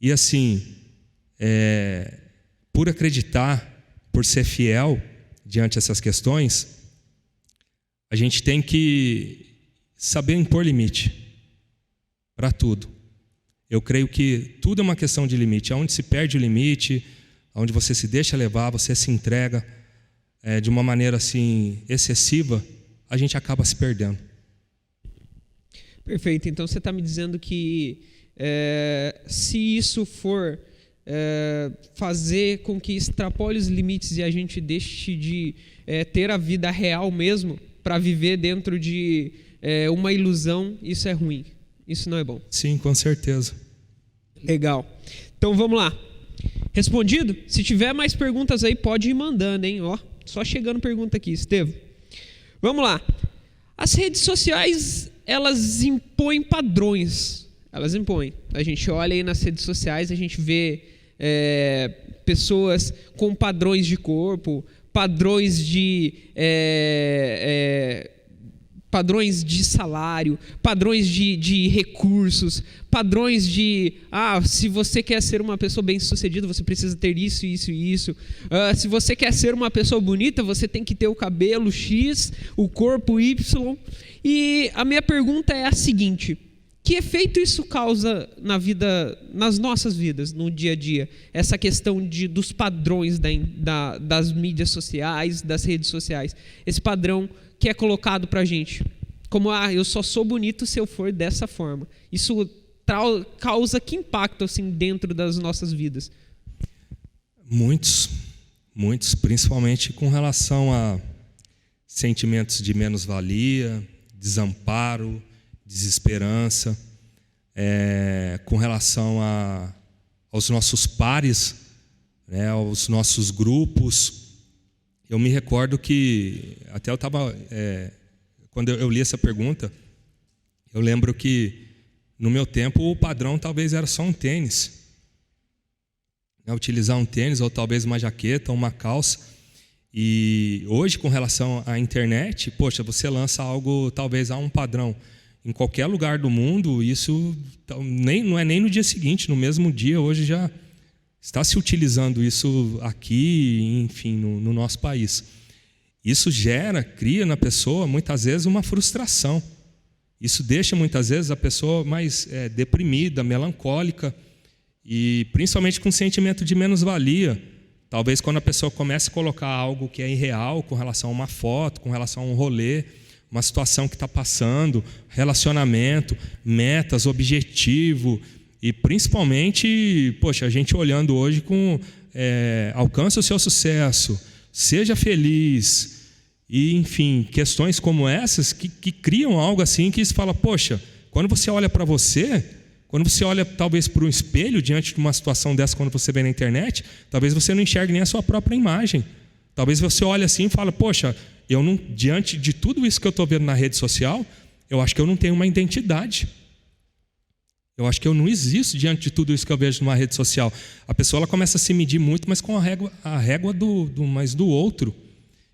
E assim, por acreditar, por ser fiel diante dessas questões, a gente tem que saber impor limite para tudo. Eu creio que tudo é uma questão de limite. Onde se perde o limite, onde você se deixa levar, você se entrega de uma maneira assim excessiva, a gente acaba se perdendo. Perfeito. Então você está me dizendo que se isso for fazer com que extrapole os limites e a gente deixe de ter a vida real mesmo para viver dentro de uma ilusão, isso é ruim. Isso não é bom. Sim, com certeza. Legal. Então vamos lá. Respondido? Se tiver mais perguntas aí, pode ir mandando, hein? Ó, só chegando pergunta aqui, Estevam. Vamos lá. As redes sociais, elas impõem padrões. Elas impõem. A gente olha aí nas redes sociais, a gente vê pessoas com padrões de corpo, padrões de salário, padrões de recursos, padrões de se você quer ser uma pessoa bem-sucedida, você precisa ter isso, isso e isso. Se você quer ser uma pessoa bonita, você tem que ter o cabelo X, o corpo Y. E a minha pergunta é a seguinte: que efeito isso causa nas nossas vidas, no dia a dia? Essa questão dos padrões das mídias sociais, das redes sociais. Esse padrão que é colocado pra gente. Como, eu só sou bonito se eu for dessa forma. Isso causa que impacto assim, dentro das nossas vidas? Muitos, principalmente com relação a sentimentos de menos-valia, desamparo, desesperança, com relação aos nossos pares, aos nossos grupos. Eu me recordo que, até eu estava, quando eu li essa pergunta, eu lembro que no meu tempo o padrão talvez era só um tênis, utilizar um tênis ou talvez uma jaqueta ou uma calça. E hoje, com relação à internet, poxa, você lança algo, talvez há um padrão em qualquer lugar do mundo, isso não é nem no dia seguinte, no mesmo dia, hoje já está se utilizando isso aqui, enfim, no nosso país. Isso cria na pessoa, muitas vezes, uma frustração. Isso deixa, muitas vezes, a pessoa mais deprimida, melancólica, e principalmente com sentimento de menos-valia. Talvez quando a pessoa começa a colocar algo que é irreal com relação a uma foto, com relação a um rolê, uma situação que está passando, relacionamento, metas, objetivo, e principalmente, poxa, a gente olhando hoje com alcance o seu sucesso, seja feliz, e enfim, questões como essas que criam algo assim que se fala, poxa, quando você olha para você, quando você olha talvez para um espelho diante de uma situação dessa, quando você vê na internet, talvez você não enxergue nem a sua própria imagem. Talvez você olhe assim e fale, poxa, eu não, diante de tudo isso que eu estou vendo na rede social, eu acho que eu não tenho uma identidade. Eu acho que eu não existo diante de tudo isso que eu vejo numa rede social. A pessoa ela começa a se medir muito, mas com a régua do outro,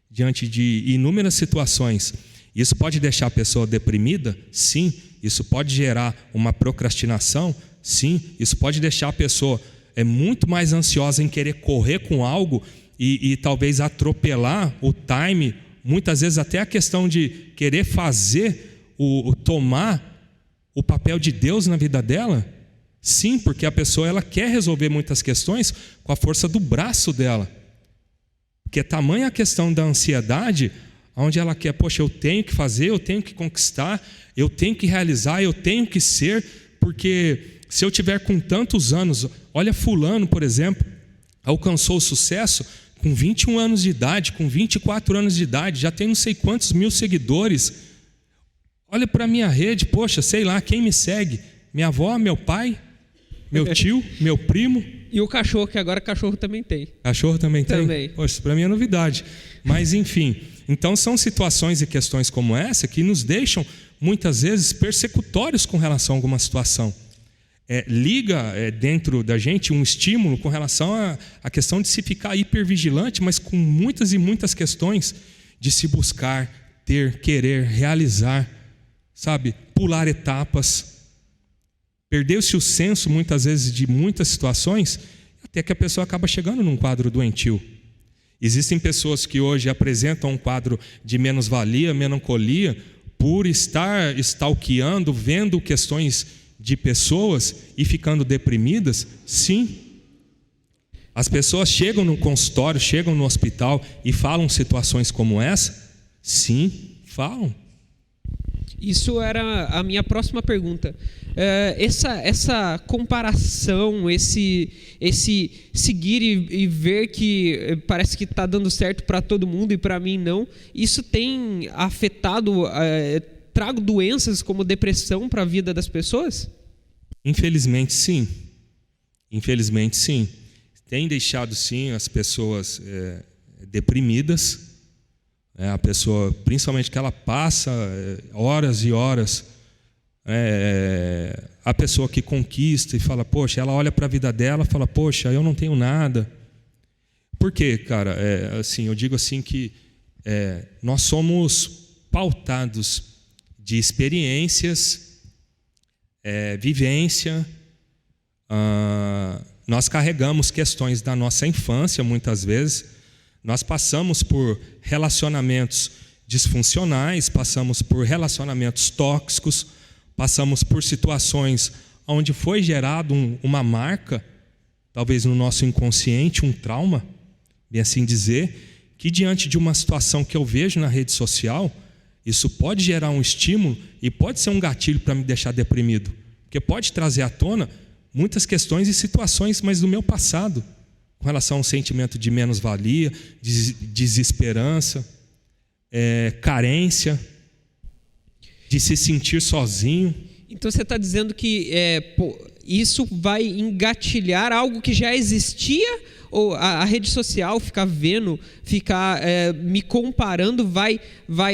diante de inúmeras situações. Isso pode deixar a pessoa deprimida? Sim. Isso pode gerar uma procrastinação? Sim. Isso pode deixar a pessoa muito mais ansiosa em querer correr com algo e talvez atropelar o time, muitas vezes até a questão de querer tomar o papel de Deus na vida dela. Sim, porque a pessoa ela quer resolver muitas questões com a força do braço dela. Porque é tamanha a questão da ansiedade, onde ela quer, poxa, eu tenho que fazer, eu tenho que conquistar, eu tenho que realizar, eu tenho que ser, porque se eu tiver com tantos anos, olha fulano, por exemplo, alcançou o sucesso com 21 anos de idade, com 24 anos de idade, já tem não sei quantos mil seguidores. Olha para a minha rede, poxa, sei lá, quem me segue? Minha avó, meu pai, meu tio, meu primo. E o cachorro, que agora cachorro também tem. Cachorro também tem? Também. Poxa, isso para mim é novidade. Mas enfim, então são situações e questões como essa que nos deixam, muitas vezes, persecutórios com relação a alguma situação. liga dentro da gente um estímulo com relação à questão de se ficar hipervigilante, mas com muitas e muitas questões de se buscar, ter, querer, realizar, sabe? Pular etapas. Perdeu-se o senso, muitas vezes, de muitas situações, até que a pessoa acaba chegando num quadro doentio. Existem pessoas que hoje apresentam um quadro de menos-valia, melancolia, por estar stalkeando, vendo questões de pessoas e ficando deprimidas. Sim. As pessoas chegam no consultório, chegam no hospital e falam situações como essa? Sim, falam. Isso era a minha próxima pergunta. Essa comparação, esse seguir e ver que parece que está dando certo para todo mundo e para mim não, isso tem afetado, trago doenças como depressão para a vida das pessoas? Infelizmente, sim. Infelizmente, sim. Tem deixado, sim, as pessoas deprimidas. A pessoa, principalmente que ela passa horas e horas, a pessoa que conquista e fala, poxa, ela olha para a vida dela e fala, poxa, eu não tenho nada. Por quê, cara? Assim, eu digo assim que nós somos pautados de experiências, vivência. Nós carregamos questões da nossa infância, muitas vezes. Nós passamos por relacionamentos disfuncionais, passamos por relacionamentos tóxicos, passamos por situações onde foi gerado uma marca, talvez no nosso inconsciente, um trauma, bem assim dizer, que diante de uma situação que eu vejo na rede social, isso pode gerar um estímulo e pode ser um gatilho para me deixar deprimido, porque pode trazer à tona muitas questões e situações, mas do meu passado, com relação a um sentimento de menos-valia, de desesperança, carência, de se sentir sozinho. Então você está dizendo que isso vai engatilhar algo que já existia? Ou a rede social, ficar vendo, ficar me comparando, vai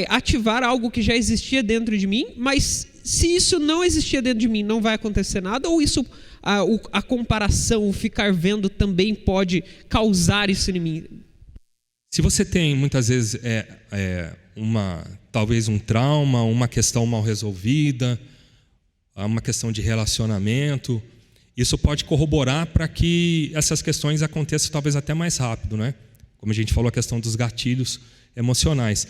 ativar algo que já existia dentro de mim? Mas se isso não existia dentro de mim, não vai acontecer nada? Ou isso... A comparação, o ficar vendo também pode causar isso em mim? Se você tem muitas vezes talvez um trauma, uma questão mal resolvida, uma questão de relacionamento, isso pode corroborar para que essas questões aconteçam talvez até mais rápido, né? Como a gente falou, a questão dos gatilhos emocionais.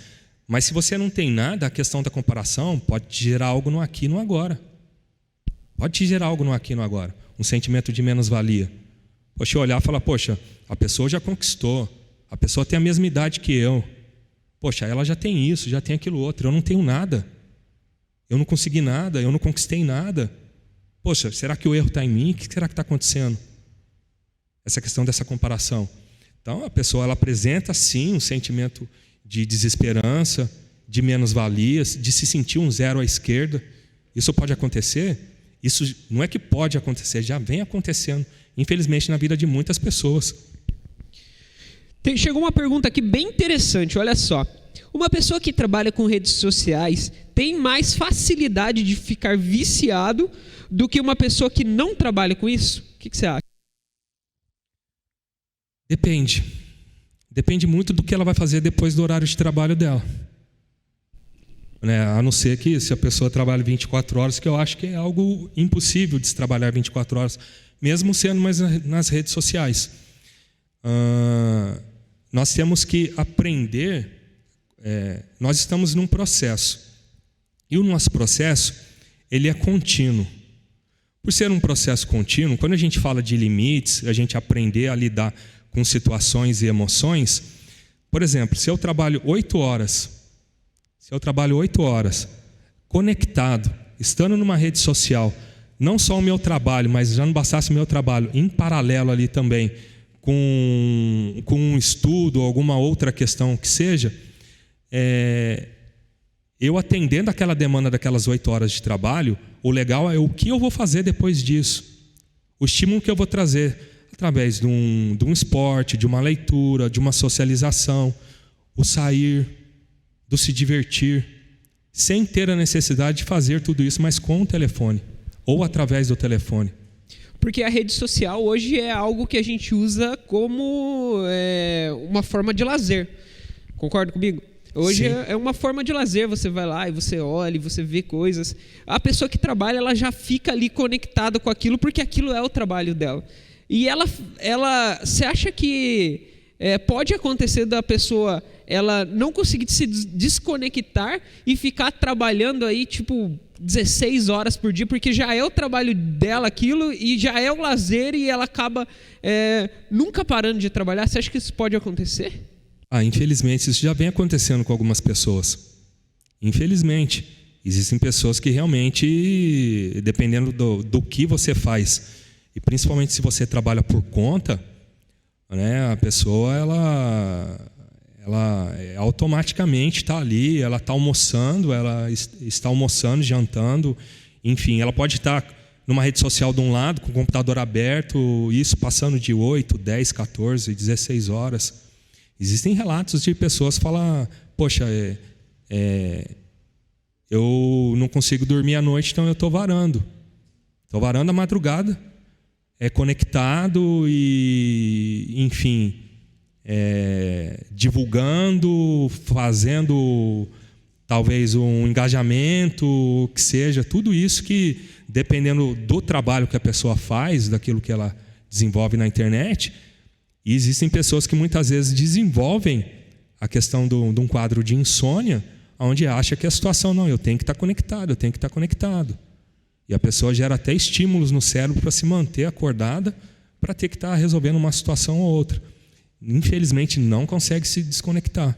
Mas se você não tem nada, a questão da comparação pode te gerar algo no aqui e no agora. Pode te gerar algo no aqui e no agora. Um sentimento de menos-valia. Poxa, olhar e falar, poxa, a pessoa já conquistou. A pessoa tem a mesma idade que eu. Poxa, ela já tem isso, já tem aquilo outro. Eu não tenho nada. Eu não consegui nada, eu não conquistei nada. Poxa, será que o erro está em mim? O que será que está acontecendo? Essa questão dessa comparação. Então, a pessoa ela apresenta, sim, um sentimento de desesperança, de menos-valia, de se sentir um zero à esquerda. Isso pode acontecer? Isso não é que pode acontecer, já vem acontecendo, infelizmente, na vida de muitas pessoas. Chegou uma pergunta aqui bem interessante, olha só. Uma pessoa que trabalha com redes sociais tem mais facilidade de ficar viciado do que uma pessoa que não trabalha com isso? O que você acha? Depende. Depende muito do que ela vai fazer depois do horário de trabalho dela. A não ser que se a pessoa trabalha 24 horas, que eu acho que é algo impossível de se trabalhar 24 horas, mesmo sendo mais nas redes sociais. Nós temos que aprender, nós estamos num processo, e o nosso processo, ele é contínuo. Por ser um processo contínuo, quando a gente fala de limites, a gente aprender a lidar com situações e emoções, por exemplo, se eu trabalho 8 horas conectado, estando numa rede social, não só o meu trabalho, mas já não bastasse o meu trabalho, em paralelo ali também, com um estudo ou alguma outra questão que seja, eu atendendo aquela demanda daquelas 8 horas de trabalho, o legal é o que eu vou fazer depois disso. O estímulo que eu vou trazer através de um esporte, de uma leitura, de uma socialização, o sair, do se divertir, sem ter a necessidade de fazer tudo isso, mas com o telefone, ou através do telefone. Porque a rede social hoje é algo que a gente usa como uma forma de lazer. Concorda comigo? Hoje é uma forma de lazer, você vai lá e você olha, e você vê coisas. A pessoa que trabalha, ela já fica ali conectada com aquilo, porque aquilo é o trabalho dela. E você acha que pode acontecer da pessoa ela não conseguir se desconectar e ficar trabalhando aí, tipo, 16 horas por dia, porque já é o trabalho dela aquilo e já é o lazer e ela acaba nunca parando de trabalhar? Você acha que isso pode acontecer? Infelizmente, isso já vem acontecendo com algumas pessoas. Infelizmente, existem pessoas que realmente, dependendo do que você faz, e principalmente se você trabalha por conta, né, a pessoa, ela automaticamente está ali, ela está almoçando, jantando, enfim, ela pode estar numa rede social de um lado, com o computador aberto, isso passando de 8, 10, 14, 16 horas. Existem relatos de pessoas que falam, poxa, eu não consigo dormir à noite, então eu estou varando. Estou varando a madrugada, conectado e, enfim, divulgando, fazendo talvez um engajamento, que seja, tudo isso que, dependendo do trabalho que a pessoa faz, daquilo que ela desenvolve na internet. E existem pessoas que muitas vezes desenvolvem a questão de um quadro de insônia, onde acha que a situação, não, eu tenho que estar conectado. E a pessoa gera até estímulos no cérebro para se manter acordada, para ter que estar resolvendo uma situação ou outra. Infelizmente, não consegue se desconectar.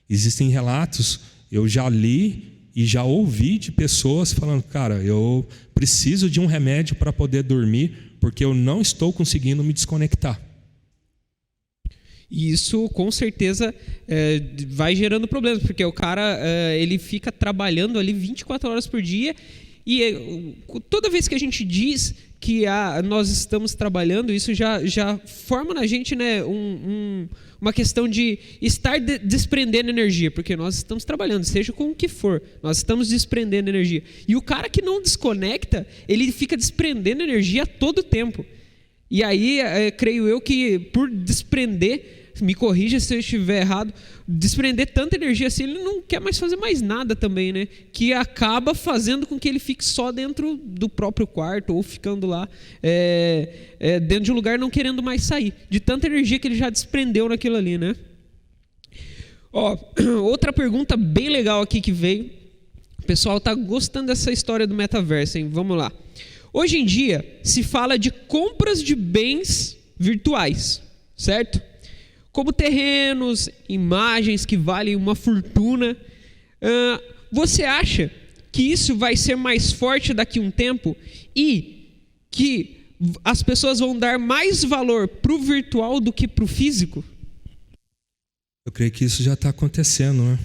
Existem relatos, eu já li e já ouvi de pessoas falando, cara, eu preciso de um remédio para poder dormir, porque eu não estou conseguindo me desconectar. E isso, com certeza, vai gerando problemas, porque o cara ele fica trabalhando ali 24 horas por dia e toda vez que a gente diz que nós estamos trabalhando, isso já forma na gente, né, uma questão de estar desprendendo energia, porque nós estamos trabalhando, seja com o que for, nós estamos desprendendo energia. E o cara que não desconecta, ele fica desprendendo energia a todo tempo. E aí, creio eu que por desprender, me corrija se eu estiver errado, desprender tanta energia assim, ele não quer mais fazer mais nada também, né? Que acaba fazendo com que ele fique só dentro do próprio quarto ou ficando lá dentro de um lugar não querendo mais sair, de tanta energia que ele já desprendeu naquilo ali, né? Outra pergunta bem legal aqui que veio. O pessoal está gostando dessa história do metaverso, hein? Vamos lá. Hoje em dia, se fala de compras de bens virtuais, certo? Como terrenos, imagens que valem uma fortuna. Você acha que isso vai ser mais forte daqui a um tempo e que as pessoas vão dar mais valor para o virtual do que para o físico? Eu creio que isso já está acontecendo, né?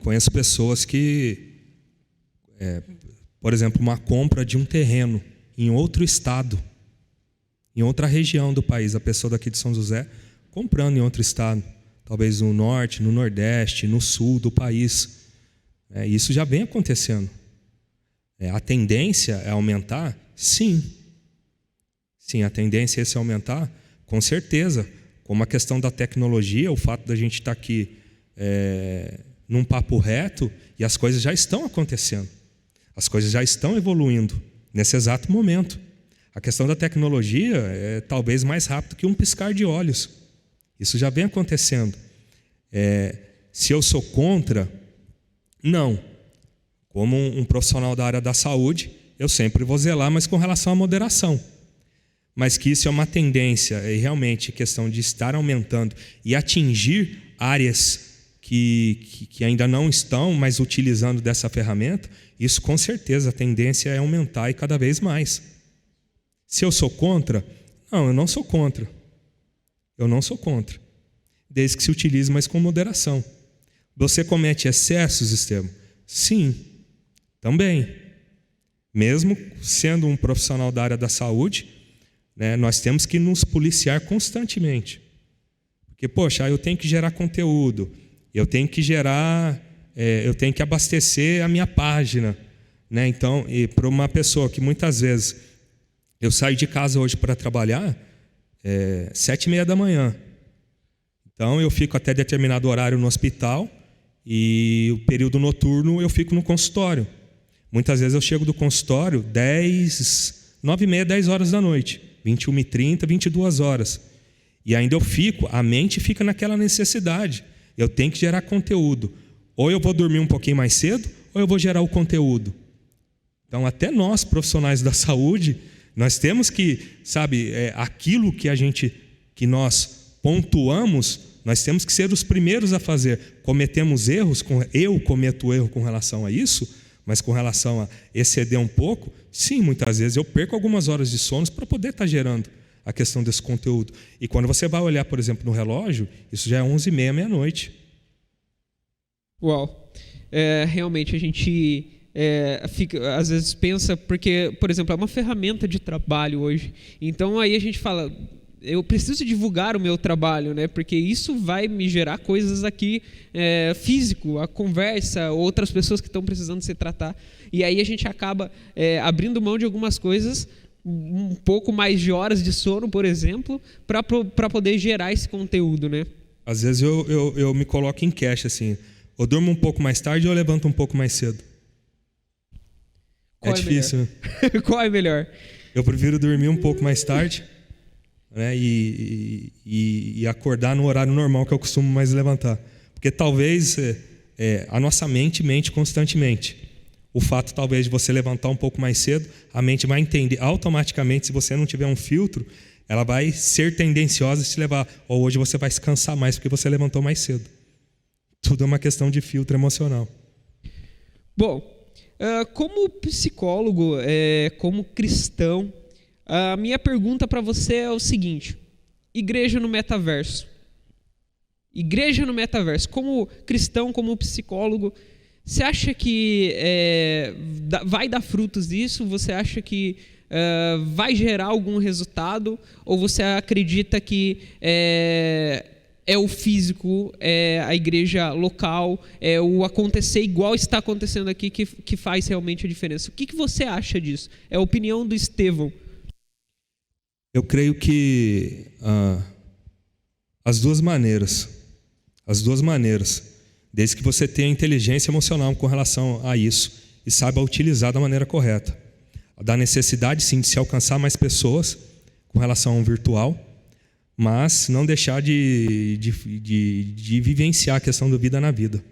Conheço pessoas que, por exemplo, uma compra de um terreno em outro estado, em outra região do país, a pessoa daqui de São José comprando em outro estado, talvez no norte, no nordeste, no sul do país. Isso já vem acontecendo. A tendência é aumentar? Sim. Sim, a tendência é aumentar, com certeza. Como a questão da tecnologia, o fato da gente estar aqui num papo reto, e as coisas já estão acontecendo. As coisas já estão evoluindo nesse exato momento. A questão da tecnologia é talvez mais rápido que um piscar de olhos. Isso já vem acontecendo. Se eu sou contra, não. Como um profissional da área da saúde, eu sempre vou zelar, mas com relação à moderação. Mas que isso é uma tendência, é realmente questão de estar aumentando e atingir áreas que ainda não estão mais utilizando dessa ferramenta, isso com certeza a tendência é aumentar e cada vez mais. Se eu sou contra? Não, eu não sou contra. Desde que se utilize, mas com moderação. Você comete excessos, Estevam? Sim, também. Mesmo sendo um profissional da área da saúde, né, nós temos que nos policiar constantemente. Porque, poxa, eu tenho que gerar conteúdo, eu tenho que abastecer a minha página, né? Então, e para uma pessoa que muitas vezes eu saio de casa hoje para trabalhar 7h30 da manhã. Então eu fico até determinado horário no hospital e o período noturno eu fico no consultório. Muitas vezes eu chego do consultório 9h30, 10 horas da noite, 21h30, 22 horas. E ainda a mente fica naquela necessidade. Eu tenho que gerar conteúdo. Ou eu vou dormir um pouquinho mais cedo, ou eu vou gerar o conteúdo. Então até nós, profissionais da saúde, nós temos que, aquilo que nós pontuamos, nós temos que ser os primeiros a fazer. Cometemos erros, eu cometo erro com relação a isso, mas com relação a exceder um pouco, sim, muitas vezes eu perco algumas horas de sono para poder estar gerando a questão desse conteúdo. E quando você vai olhar, por exemplo, no relógio, isso já é 11h30, meia-noite. Uau! Realmente a gente às vezes pensa, porque, por exemplo, é uma ferramenta de trabalho hoje. Então aí a gente fala, eu preciso divulgar o meu trabalho, né? Porque isso vai me gerar coisas aqui físico, a conversa, outras pessoas que estão precisando se tratar. E aí a gente acaba abrindo mão de algumas coisas, um pouco mais de horas de sono, por exemplo, para poder gerar esse conteúdo, né? Às vezes eu me coloco em cash, assim, eu durmo um pouco mais tarde ou eu levanto um pouco mais cedo. Qual é difícil, né? Qual é melhor? Eu prefiro dormir um pouco mais tarde, né, e acordar no horário normal que eu costumo mais levantar. Porque talvez a nossa mente mente constantemente. O fato talvez de você levantar um pouco mais cedo, a mente vai entender automaticamente, se você não tiver um filtro, ela vai ser tendenciosa a se levar. Ou hoje você vai se cansar mais porque você levantou mais cedo. Tudo é uma questão de filtro emocional. Bom, como psicólogo, como cristão, a minha pergunta para você é o seguinte: igreja no metaverso. Igreja no metaverso. Como cristão, como psicólogo, você acha que vai dar frutos isso? Você acha que vai gerar algum resultado? Ou você acredita que é o físico, é a igreja local, é o acontecer igual está acontecendo aqui que faz realmente a diferença? O que você acha disso? É a opinião do Estevão. Eu creio que as duas maneiras, desde que você tenha inteligência emocional com relação a isso e saiba utilizar da maneira correta. Da necessidade, sim, de se alcançar mais pessoas com relação ao virtual, mas não deixar de vivenciar a questão da vida na vida.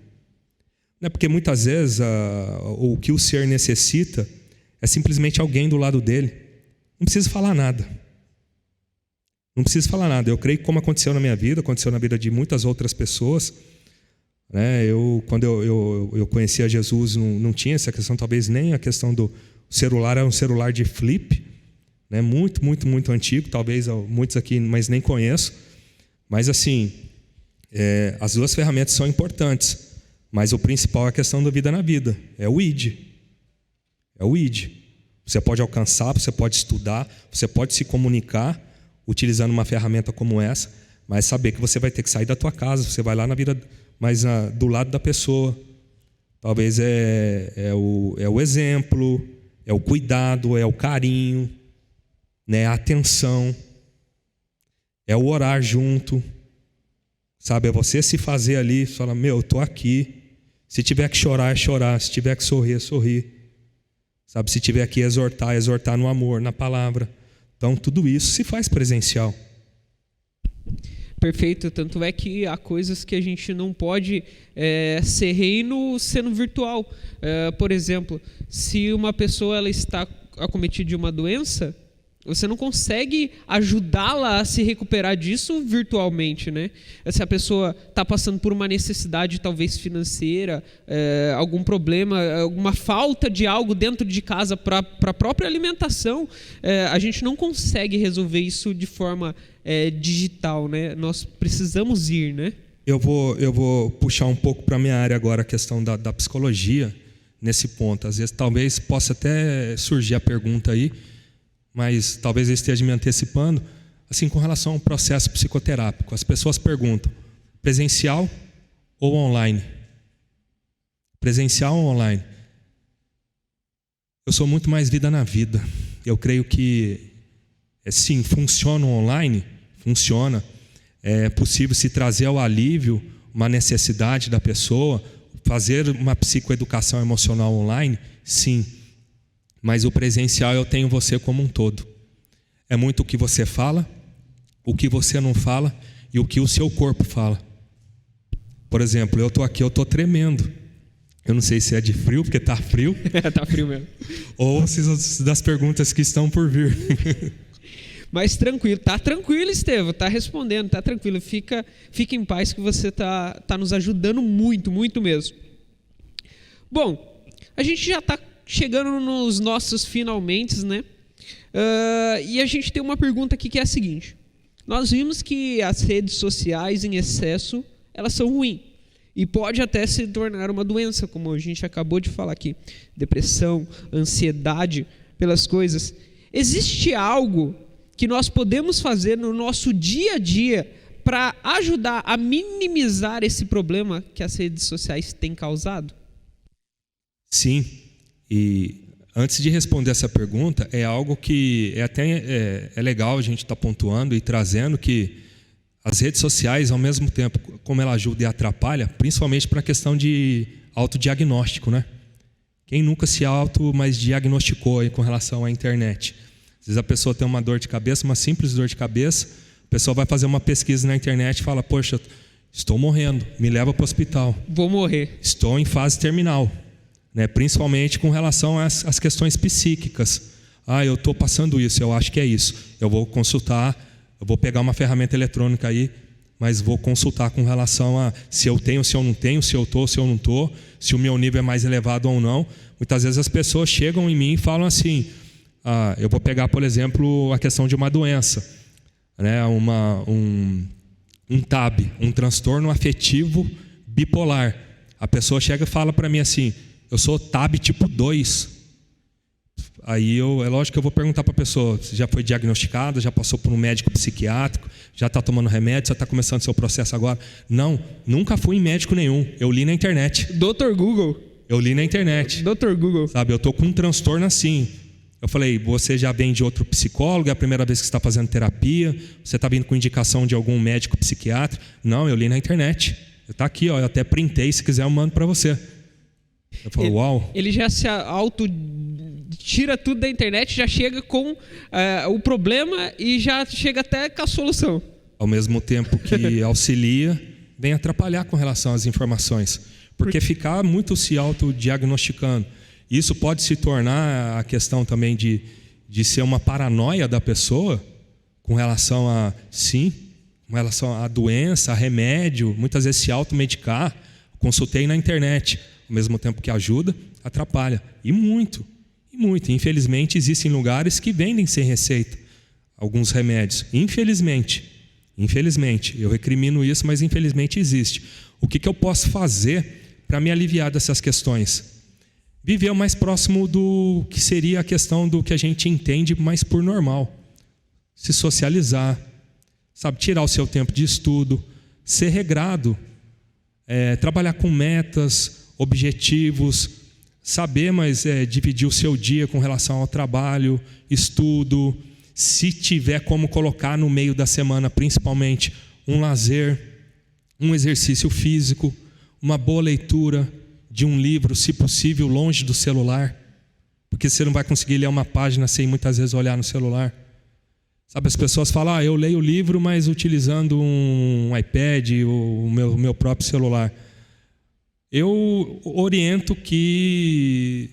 Não é porque muitas vezes o que o ser necessita é simplesmente alguém do lado dele. Não precisa falar nada. Eu creio que como aconteceu na minha vida, aconteceu na vida de muitas outras pessoas, né? Quando eu conhecia Jesus, não tinha essa questão, talvez nem a questão do celular, era um celular de flip, né? Muito, muito, muito antigo, talvez muitos aqui, mas nem conheço. Mas assim, as duas ferramentas são importantes, mas o principal é a questão da vida na vida, é o ID. Você pode alcançar, você pode estudar, você pode se comunicar utilizando uma ferramenta como essa, mas saber que você vai ter que sair da tua casa, você vai lá na vida, mas do lado da pessoa. Talvez é o exemplo, é o cuidado, é o carinho, né, a atenção, é o orar junto, sabe? É você se fazer ali, falar, eu estou aqui. Se tiver que chorar, é chorar. Se tiver que sorrir, é sorrir. Sabe? Se tiver que exortar, é exortar no amor, na palavra. Então, tudo isso se faz presencial. Perfeito, tanto é que há coisas que a gente não pode ser reino sendo virtual. Por exemplo, se uma pessoa ela está acometida de uma doença, você não consegue ajudá-la a se recuperar disso virtualmente, né? Se a pessoa está passando por uma necessidade talvez financeira, algum problema, alguma falta de algo dentro de casa para a própria alimentação, a gente não consegue resolver isso de forma digital, né? Nós precisamos ir, né? Eu vou puxar um pouco para a minha área agora, a questão da psicologia nesse ponto. Às vezes talvez possa até surgir a pergunta aí, mas talvez eu esteja me antecipando, assim, com relação ao processo psicoterápico. As pessoas perguntam, presencial ou online? Presencial ou online? Eu sou muito mais vida na vida. Eu creio que, sim, funciona online, funciona. É possível se trazer ao alívio uma necessidade da pessoa, fazer uma psicoeducação emocional online, sim. Mas o presencial eu tenho você como um todo. É muito o que você fala, o que você não fala e o que o seu corpo fala. Por exemplo, eu estou aqui, eu estou tremendo. Eu não sei se é de frio, porque está frio. Tá frio mesmo. Ou se das perguntas que estão por vir. Mas tranquilo, tá tranquilo, Estevão, tá respondendo, tá tranquilo. Fica em paz que você tá nos ajudando muito, muito mesmo. Bom, a gente já está chegando nos nossos finalmente, né? E a gente tem uma pergunta aqui que é a seguinte. Nós vimos que as redes sociais em excesso, elas são ruins. E pode até se tornar uma doença, como a gente acabou de falar aqui. Depressão, ansiedade pelas coisas. Existe algo que nós podemos fazer no nosso dia a dia para ajudar a minimizar esse problema que as redes sociais têm causado? Sim. E antes de responder essa pergunta, é algo que é legal a gente estar pontuando e trazendo que as redes sociais, ao mesmo tempo, como ela ajuda e atrapalha, principalmente para a questão de autodiagnóstico, né? Quem nunca se mais diagnosticou aí com relação à internet? Às vezes a pessoa tem uma dor de cabeça, uma simples dor de cabeça, a pessoa vai fazer uma pesquisa na internet e fala, poxa, estou morrendo, me leva para o hospital. Vou morrer. Estou em fase terminal, né? Principalmente com relação às questões psíquicas. Eu estou passando isso, eu acho que é isso. Eu vou consultar. Eu vou pegar uma ferramenta eletrônica aí, mas vou consultar com relação a se eu tenho, se eu não tenho, se eu estou, se eu não estou, se o meu nível é mais elevado ou não. Muitas vezes as pessoas chegam em mim e falam assim, eu vou pegar, por exemplo, a questão de uma doença, né? um TAB, um transtorno afetivo bipolar. A pessoa chega e fala para mim assim, eu sou TAB tipo 2. Aí é lógico que eu vou perguntar para a pessoa, você já foi diagnosticada, já passou por um médico psiquiátrico, já está tomando remédio, já está começando seu processo agora? Não, nunca fui em médico nenhum, eu li na internet. Dr. Google. Eu li na internet. Dr. Google. Sabe, eu estou com um transtorno assim. Eu falei, você já vem de outro psicólogo, é a primeira vez que você está fazendo terapia, você está vindo com indicação de algum médico psiquiatra? Não, eu li na internet. Está aqui, eu até printei, se quiser eu mando para você. Eu falo, uau. Ele já se tira tudo da internet, já chega com o problema e já chega até com a solução. Ao mesmo tempo que auxilia, vem atrapalhar com relação às informações. Porque ficar muito se autodiagnosticando. Isso pode se tornar a questão também de ser uma paranoia da pessoa com relação com relação à doença, a remédio, muitas vezes se automedicar. Consultei na internet. Ao mesmo tempo que ajuda, atrapalha. E muito. Infelizmente, existem lugares que vendem sem receita alguns remédios. Infelizmente, eu recrimino isso, mas infelizmente existe. O que eu posso fazer para me aliviar dessas questões? Viver o mais próximo do que seria a questão do que a gente entende mais por normal. Se socializar, sabe, tirar o seu tempo de estudo, ser regrado, trabalhar com metas, objetivos, saber, dividir o seu dia com relação ao trabalho, estudo, se tiver como colocar no meio da semana, principalmente, um lazer, um exercício físico, uma boa leitura de um livro, se possível, longe do celular, porque você não vai conseguir ler uma página sem muitas vezes olhar no celular. Sabe, as pessoas falam, eu leio o livro, mas utilizando um iPad ou o meu próprio celular. Eu oriento que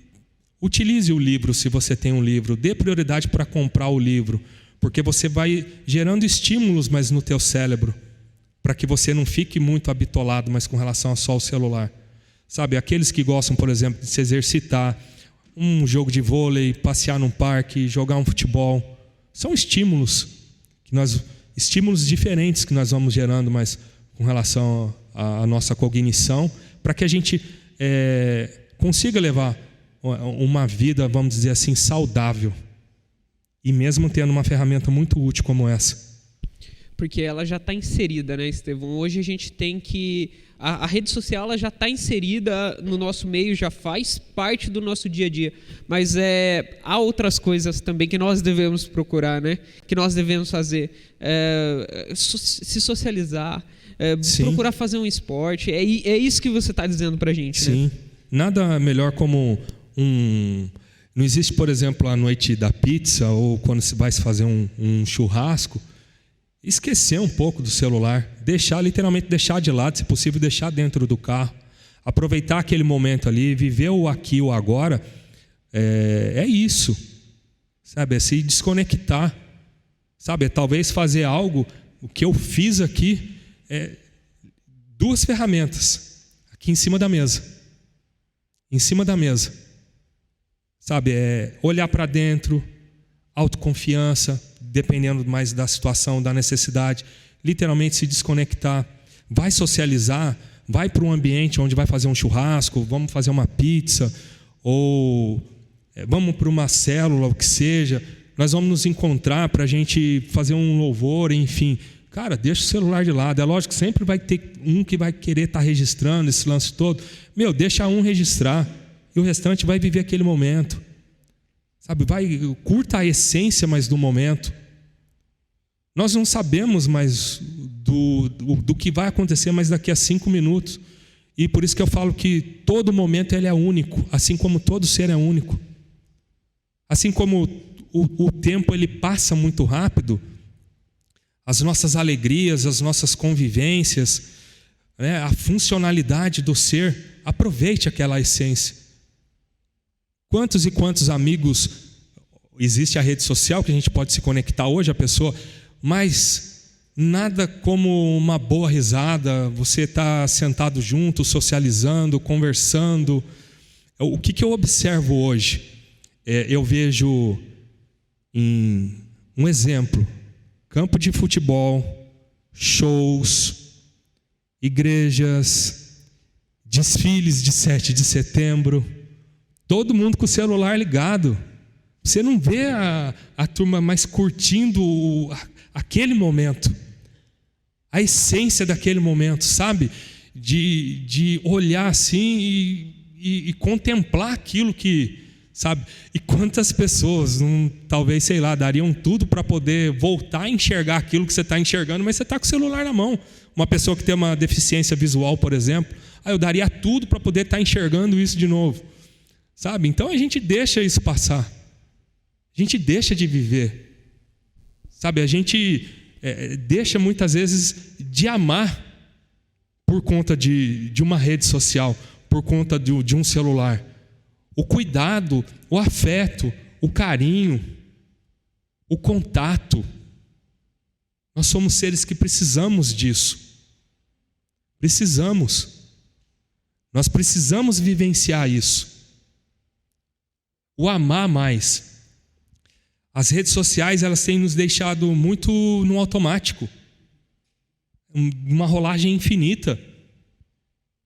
utilize o livro, se você tem um livro, dê prioridade para comprar o livro, porque você vai gerando estímulos mais no teu cérebro, para que você não fique muito habitolado mais com relação a só o celular. Sabe, aqueles que gostam, por exemplo, de se exercitar, um jogo de vôlei, passear num parque, jogar um futebol, são estímulos diferentes que nós vamos gerando, mas com relação à nossa cognição, para que a gente consiga levar uma vida, vamos dizer assim, saudável. E mesmo tendo uma ferramenta muito útil como essa. Porque ela já está inserida, né, Estevão? Hoje a gente tem que... A rede social ela já está inserida no nosso meio, já faz parte do nosso dia a dia. Mas há outras coisas também que nós devemos procurar, né? Que nós devemos fazer. Se socializar, procurar fazer um esporte. É isso que você está dizendo para a gente, Sim. né? Nada melhor como Não existe, por exemplo, a noite da pizza ou quando se vai fazer um churrasco, esquecer um pouco do celular, literalmente deixar de lado, se possível deixar dentro do carro, aproveitar aquele momento ali, viver o aqui, o agora, é isso, sabe? É se desconectar, sabe? É talvez fazer algo, o que eu fiz aqui, 2 ferramentas aqui em cima da mesa, sabe? Olhar para dentro, autoconfiança, dependendo mais da situação, da necessidade, literalmente se desconectar, vai socializar, vai para um ambiente onde vai fazer um churrasco, vamos fazer uma pizza, ou vamos para uma célula, o que seja, nós vamos nos encontrar para a gente fazer um louvor, enfim. Cara, deixa o celular de lado. É lógico que sempre vai ter um que vai querer estar registrando esse lance todo. Deixa um registrar e o restante vai viver aquele momento. Sabe, curta a essência mais do momento. Nós não sabemos mais do que vai acontecer mais daqui a 5 minutos. E por isso que eu falo que todo momento ele é único, assim como todo ser é único. Assim como o tempo ele passa muito rápido, as nossas alegrias, as nossas convivências, a funcionalidade do ser, aproveite aquela essência. Quantos e quantos amigos, existe a rede social que a gente pode se conectar hoje, a pessoa, mas nada como uma boa risada, você está sentado junto, socializando, conversando. O que eu observo hoje? Eu vejo um exemplo, campo de futebol, shows, igrejas, desfiles de 7 de setembro, todo mundo com o celular ligado. Você não vê a turma mais curtindo aquele momento, a essência daquele momento, sabe? De olhar assim e contemplar aquilo que, sabe? E quantas pessoas, talvez, sei lá, dariam tudo para poder voltar a enxergar aquilo que você está enxergando, mas você está com o celular na mão. Uma pessoa que tem uma deficiência visual, por exemplo, eu daria tudo para poder estar enxergando isso de novo. Sabe? Então a gente deixa isso passar. A gente deixa de viver. Sabe? A gente deixa muitas vezes de amar por conta de uma rede social, por conta de um celular. O cuidado, o afeto, o carinho, o contato. Nós somos seres que precisamos disso. Nós precisamos vivenciar isso. O amar mais. As redes sociais, elas têm nos deixado muito no automático. Uma rolagem infinita.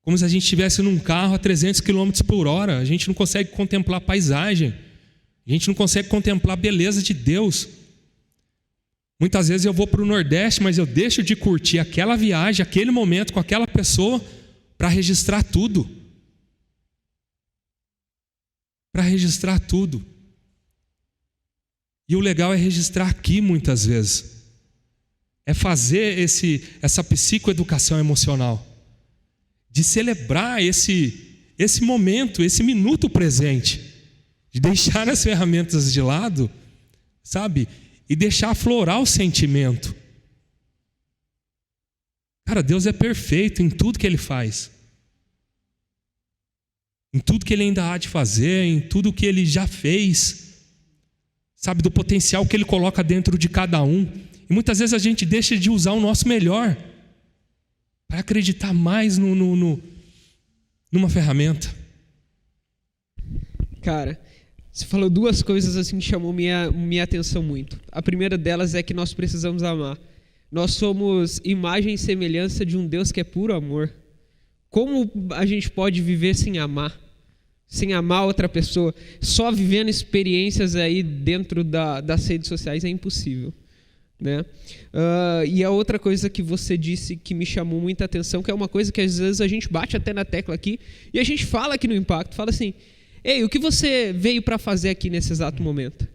Como se a gente estivesse num carro a 300 km por hora. A gente não consegue contemplar a paisagem. A gente não consegue contemplar a beleza de Deus. Muitas vezes eu vou para o Nordeste, mas eu deixo de curtir aquela viagem, aquele momento com aquela pessoa para registrar tudo. E o legal é registrar aqui muitas vezes. É fazer essa psicoeducação emocional. De celebrar esse momento, esse minuto presente. De deixar as ferramentas de lado, sabe? E deixar aflorar o sentimento. Cara, Deus é perfeito em tudo que Ele faz. Em tudo que Ele ainda há de fazer, em tudo que Ele já fez. Sabe, do potencial que Ele coloca dentro de cada um. E muitas vezes a gente deixa de usar o nosso melhor para acreditar mais numa ferramenta. Cara, você falou 2 coisas assim que chamou minha atenção muito. A primeira delas é que nós precisamos amar. Nós somos imagem e semelhança de um Deus que é puro amor. Como a gente pode viver sem amar? Sem amar outra pessoa? Só vivendo experiências aí dentro das redes sociais é impossível. né? E a outra coisa que você disse que me chamou muita atenção, que é uma coisa que às vezes a gente bate até na tecla aqui, e a gente fala aqui no Impacto, fala assim: ei, o que você veio para fazer aqui nesse exato momento?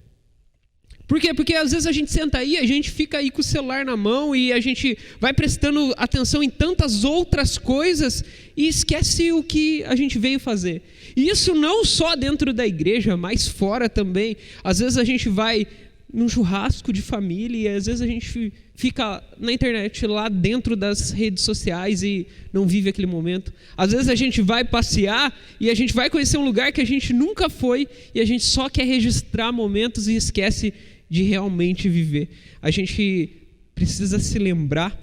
Por quê? Porque às vezes a gente senta aí, a gente fica aí com o celular na mão e a gente vai prestando atenção em tantas outras coisas e esquece o que a gente veio fazer. E isso não só dentro da igreja, mas fora também. Às vezes a gente vai num churrasco de família e às vezes a gente fica na internet, lá dentro das redes sociais e não vive aquele momento. Às vezes a gente vai passear e a gente vai conhecer um lugar que a gente nunca foi e a gente só quer registrar momentos e esquece de realmente viver. A gente precisa se lembrar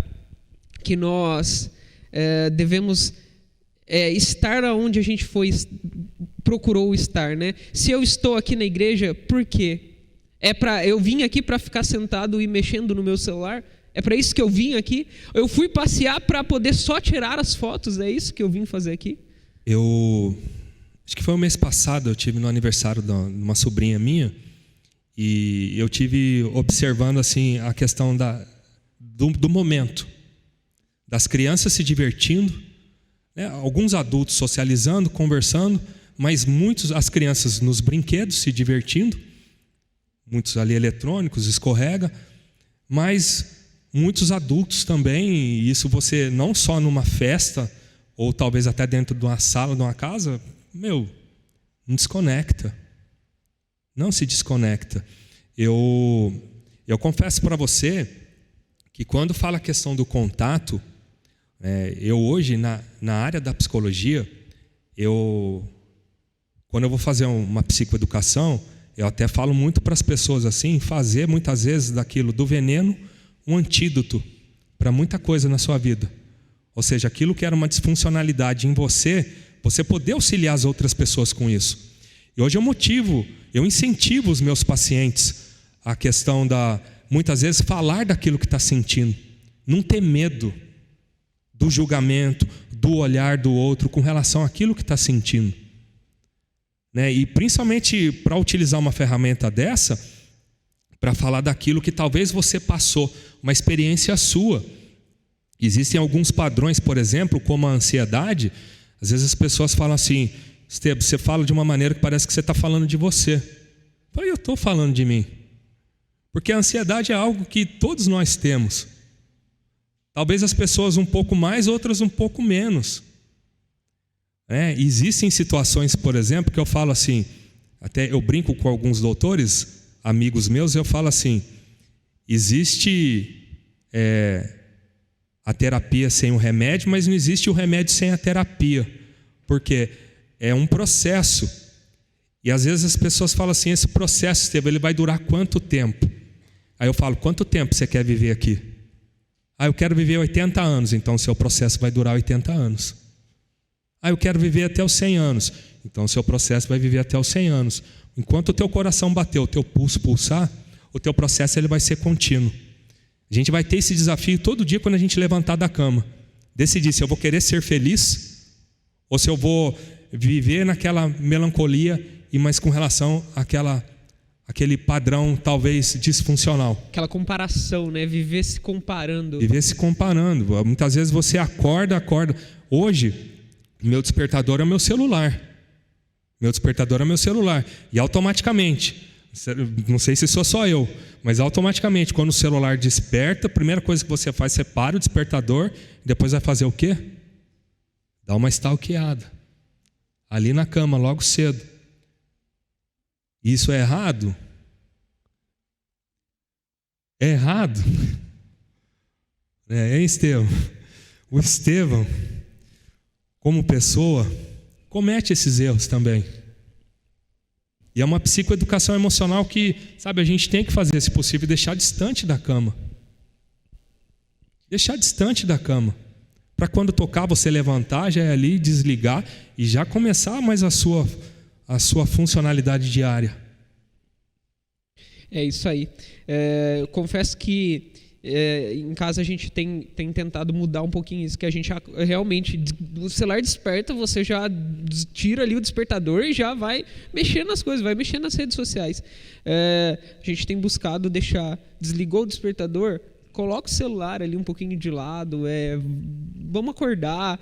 que nós devemos estar onde a gente procurou estar, né? Se eu estou aqui na igreja, por quê? Eu vim aqui para ficar sentado e mexendo no meu celular? É para isso que eu vim aqui? Eu fui passear para poder só tirar as fotos? É isso que eu vim fazer aqui? Acho que foi o mês passado, eu tive no aniversário de uma sobrinha minha e eu tive observando assim a questão do momento, das crianças se divertindo, né? Alguns adultos socializando, conversando, mas as crianças nos brinquedos se divertindo, muitos ali eletrônicos, escorrega, mas muitos adultos também, e isso você não só numa festa, ou talvez até dentro de uma sala, de uma casa, não desconecta, não se desconecta. Eu confesso para você que quando fala a questão do contato, eu hoje na área da psicologia, quando eu vou fazer uma psicoeducação, eu até falo muito para as pessoas assim, fazer muitas vezes daquilo do veneno um antídoto para muita coisa na sua vida. Ou seja, aquilo que era uma disfuncionalidade em você poder auxiliar as outras pessoas com isso. E hoje eu incentivo os meus pacientes a questão muitas vezes, falar daquilo que está sentindo. Não ter medo do julgamento, do olhar do outro com relação àquilo que está sentindo. Né? E principalmente para utilizar uma ferramenta dessa, para falar daquilo que talvez você passou, uma experiência sua. Existem alguns padrões, por exemplo, como a ansiedade. Às vezes as pessoas falam assim: Esteban, você fala de uma maneira que parece que você está falando de você. Eu estou falando de mim. Porque a ansiedade é algo que todos nós temos. Talvez as pessoas um pouco mais, outras um pouco menos. Existem situações, por exemplo, que eu falo assim, até eu brinco com alguns doutores, amigos meus, eu falo assim: existe a terapia sem o remédio, mas não existe o remédio sem a terapia, porque é um processo. E às vezes as pessoas falam assim: esse processo, Esteban, ele vai durar quanto tempo? Aí eu falo: quanto tempo você quer viver aqui? Eu quero viver 80 anos, então o seu processo vai durar 80 anos. Eu quero viver até os 100 anos, então o seu processo vai viver até os 100 anos. Enquanto o teu coração bater, o teu pulso pulsar, o teu processo ele vai ser contínuo. A gente vai ter esse desafio todo dia quando a gente levantar da cama. Decidir se eu vou querer ser feliz ou se eu vou viver naquela melancolia, mas com relação àquele padrão talvez disfuncional. Aquela comparação, né? Viver se comparando. Viver se comparando. Muitas vezes você acorda. Hoje, meu despertador é o meu celular. E automaticamente, não sei se sou só eu, mas automaticamente, quando o celular desperta, a primeira coisa que você faz, você para o despertador, depois vai fazer o quê? Dá uma stalkeada. Ali na cama, logo cedo. Isso é errado? É errado? Estevão? O Estevão, como pessoa, comete esses erros também. E é uma psicoeducação emocional que, a gente tem que fazer, se possível, deixar distante da cama. Deixar distante da cama. Para quando tocar, você levantar, já é ali, desligar e já começar mais a sua funcionalidade diária. É isso aí. Eu confesso que em casa a gente tem tentado mudar um pouquinho isso, que a gente realmente, o celular desperta, você já tira ali o despertador e já vai mexer nas coisas, vai mexer nas redes sociais. A gente tem buscado desligou o despertador, coloca o celular ali um pouquinho de lado, vamos acordar,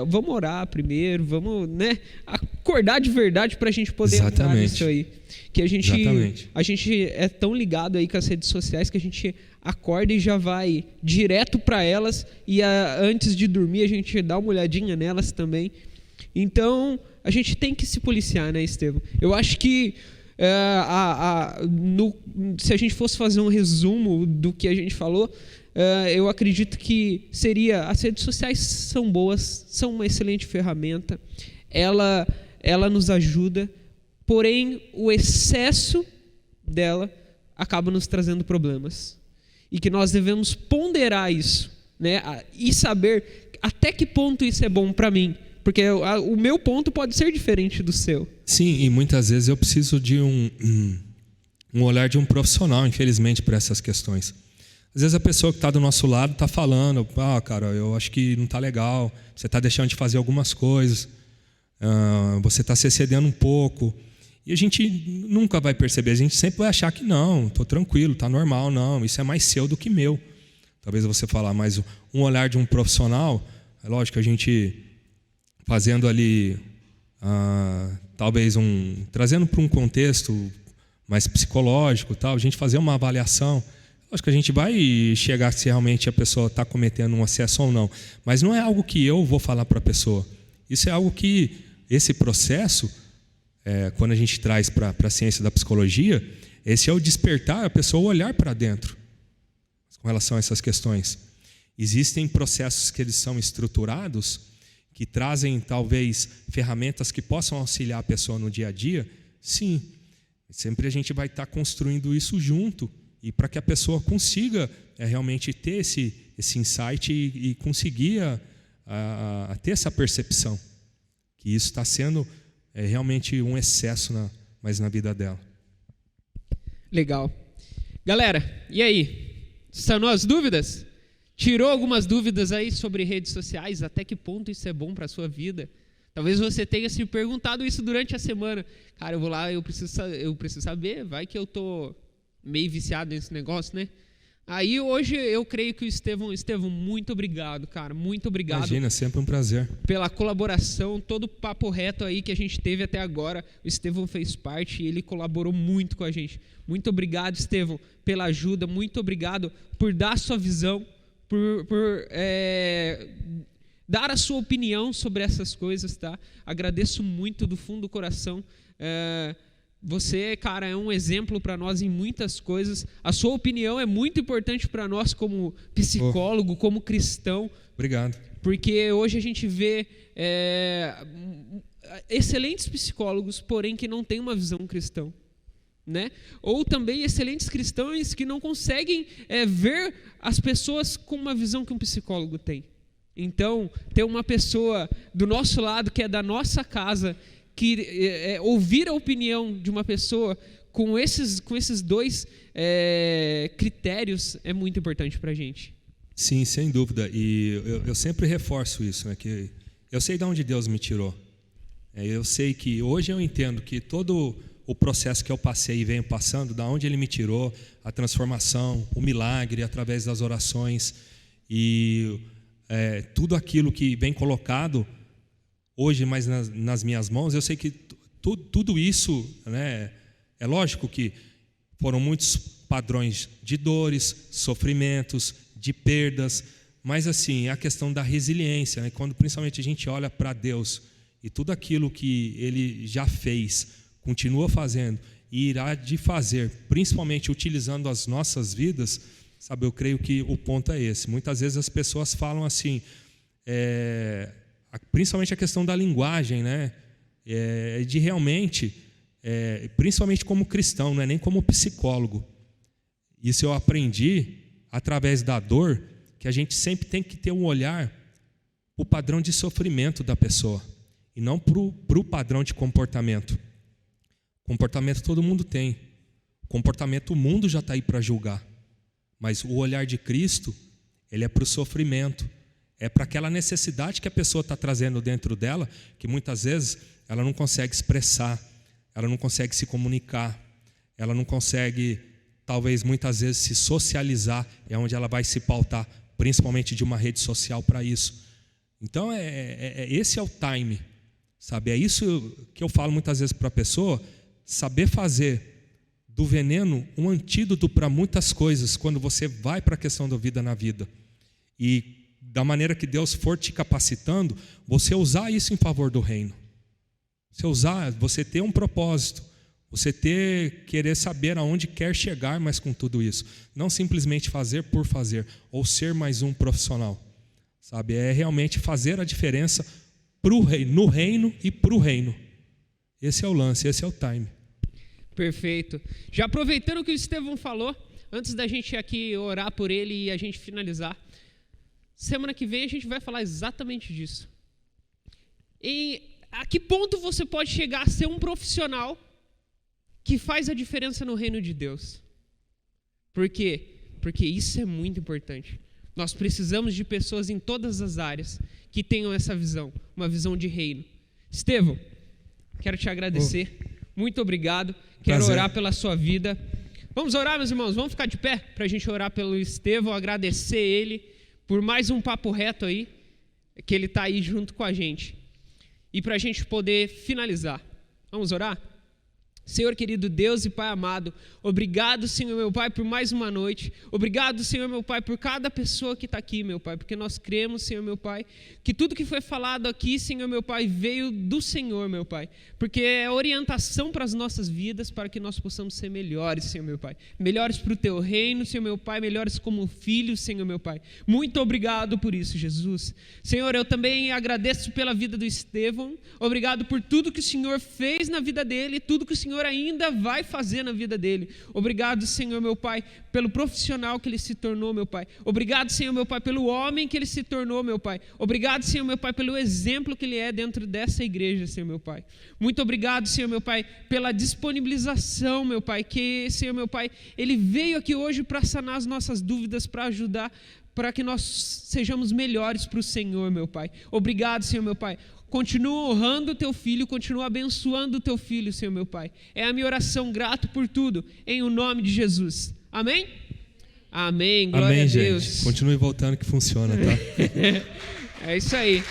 vamos orar primeiro, vamos, né, acordar de verdade para a gente poder entrar nisso aí. Que a gente é tão ligado aí com as redes sociais que a gente acorda e já vai direto para elas, e antes de dormir a gente dá uma olhadinha nelas também. Então a gente tem que se policiar, né, Estevão? Eu acho que se a gente fosse fazer um resumo do que a gente falou, eu acredito que seria: as redes sociais são boas, são uma excelente ferramenta, ela nos ajuda, porém o excesso dela acaba nos trazendo problemas, e que nós devemos ponderar isso, né, e saber até que ponto isso é bom para mim, porque o meu ponto pode ser diferente do seu. Sim, e muitas vezes eu preciso de um olhar de um profissional, infelizmente, para essas questões. Às vezes a pessoa que está do nosso lado está falando: cara, eu acho que não está legal, você está deixando de fazer algumas coisas, você está se excedendo um pouco. E a gente nunca vai perceber, a gente sempre vai achar que não, estou tranquilo, está normal, não, isso é mais seu do que meu. Talvez você falar, mas um olhar de um profissional, é lógico, a gente fazendo ali, talvez trazendo para um contexto mais psicológico, tal, a gente fazer uma avaliação. Lógico que a gente vai chegar se realmente a pessoa está cometendo um excesso ou não, mas não é algo que eu vou falar para a pessoa. Isso é algo que, esse processo, quando a gente traz para a ciência da psicologia, esse é o despertar a pessoa olhar para dentro com relação a essas questões. Existem processos que eles são estruturados, que trazem talvez ferramentas que possam auxiliar a pessoa no dia a dia. Sim, sempre a gente vai estar construindo isso junto, e para que a pessoa consiga realmente ter esse insight e conseguir a ter essa percepção que isso está sendo realmente um excesso na vida dela. Legal. Galera, e aí? Sanou as dúvidas? Tirou algumas dúvidas aí sobre redes sociais? Até que ponto isso é bom para a sua vida? Talvez você tenha se perguntado isso durante a semana. Cara, eu vou lá, eu preciso saber, vai que eu tô meio viciado nesse negócio, né? Aí hoje eu creio que o Estevão, muito obrigado, cara, muito obrigado. Imagina, sempre um prazer. Pela colaboração, todo o papo reto aí que a gente teve até agora, o Estevão fez parte e ele colaborou muito com a gente. Muito obrigado, Estevão, pela ajuda, muito obrigado por dar a sua visão, por dar a sua opinião sobre essas coisas, tá? Agradeço muito do fundo do coração. Você, cara, é um exemplo para nós em muitas coisas. A sua opinião é muito importante para nós como psicólogo, como cristão. Obrigado. Porque hoje a gente vê excelentes psicólogos, porém que não têm uma visão cristã, né? Ou também excelentes cristãos que não conseguem ver as pessoas com uma visão que um psicólogo tem. Então, ter uma pessoa do nosso lado, que é da nossa casa, que ouvir a opinião de uma pessoa com esses dois critérios é muito importante para a gente. Sim, sem dúvida. E eu sempre reforço isso, né? Que eu sei de onde Deus me tirou. Eu sei que hoje eu entendo que todo o processo que eu passei e venho passando, da onde Ele me tirou, a transformação, o milagre através das orações e tudo aquilo que vem colocado hoje mais nas minhas mãos, eu sei que tudo isso, né, é lógico que foram muitos padrões de dores, sofrimentos, de perdas, mas assim, a questão da resiliência, né, quando principalmente a gente olha para Deus e tudo aquilo que Ele já fez, continua fazendo e irá de fazer, principalmente utilizando as nossas vidas, sabe, eu creio que o ponto é esse. Muitas vezes as pessoas falam assim, principalmente a questão da linguagem, né? De realmente, principalmente como cristão, não é nem como psicólogo. Isso eu aprendi através da dor, que a gente sempre tem que ter um olhar para o padrão de sofrimento da pessoa e não para o padrão de comportamento. Comportamento todo mundo tem. Comportamento o mundo já está aí para julgar. Mas o olhar de Cristo, ele é para o sofrimento, é para aquela necessidade que a pessoa está trazendo dentro dela, que muitas vezes ela não consegue expressar, ela não consegue se comunicar, ela não consegue, talvez muitas vezes, se socializar, é onde ela vai se pautar, principalmente de uma rede social para isso. Então, esse é o time, sabe? É isso que eu falo muitas vezes para a pessoa, saber fazer do veneno um antídoto para muitas coisas, quando você vai para a questão da vida na vida. E da maneira que Deus for te capacitando, você usar isso em favor do reino. Você ter um propósito, você querer saber aonde quer chegar mais com tudo isso. Não simplesmente fazer por fazer, ou ser mais um profissional. Sabe? É realmente fazer a diferença no reino e para o reino. Esse é o lance, esse é o time. Perfeito. Já aproveitando o que o Estevão falou, antes da gente aqui orar por ele e a gente finalizar, semana que vem a gente vai falar exatamente disso. E a que ponto você pode chegar a ser um profissional que faz a diferença no reino de Deus? Por quê? Porque isso é muito importante. Nós precisamos de pessoas em todas as áreas que tenham essa visão, uma visão de reino. Estevão, quero te agradecer. Muito obrigado. Quero Prazer. orar pela sua vida. Vamos orar, meus irmãos? Vamos ficar de pé para a gente orar pelo Estevão, agradecer ele por mais um papo reto aí, que ele está aí junto com a gente. E para a gente poder finalizar. Vamos orar? Senhor querido Deus e Pai amado, obrigado, Senhor meu Pai, por mais uma noite. Obrigado, Senhor meu Pai, por cada pessoa que está aqui, meu Pai, porque nós cremos, Senhor meu Pai, que tudo que foi falado aqui, Senhor meu Pai, veio do Senhor, meu Pai, porque é orientação para as nossas vidas, para que nós possamos ser melhores, Senhor meu Pai, melhores para o Teu reino, Senhor meu Pai, melhores como filhos, Senhor meu Pai. Muito obrigado por isso, Jesus. Senhor, eu também agradeço pela vida do Estevão, obrigado por tudo que o Senhor fez na vida dele, tudo que o Senhor ainda vai fazer na vida dele. Obrigado, Senhor meu Pai, pelo profissional que ele se tornou, meu Pai. Obrigado, Senhor meu Pai, pelo homem que ele se tornou, meu Pai. Obrigado, Senhor meu Pai, pelo exemplo que ele é dentro dessa igreja, Senhor meu Pai. Muito obrigado, Senhor meu Pai, pela disponibilização, meu Pai, que, Senhor meu Pai, ele veio aqui hoje para sanar as nossas dúvidas, para ajudar, para que nós sejamos melhores para o Senhor, meu Pai. Obrigado, Senhor meu Pai. Continua honrando o Teu Filho, continua abençoando o Teu Filho, Senhor meu Pai. É a minha oração, grato por tudo, em o nome de Jesus. Amém? Amém, glória Amém, a Deus. gente. Continue voltando que funciona, tá? É isso aí.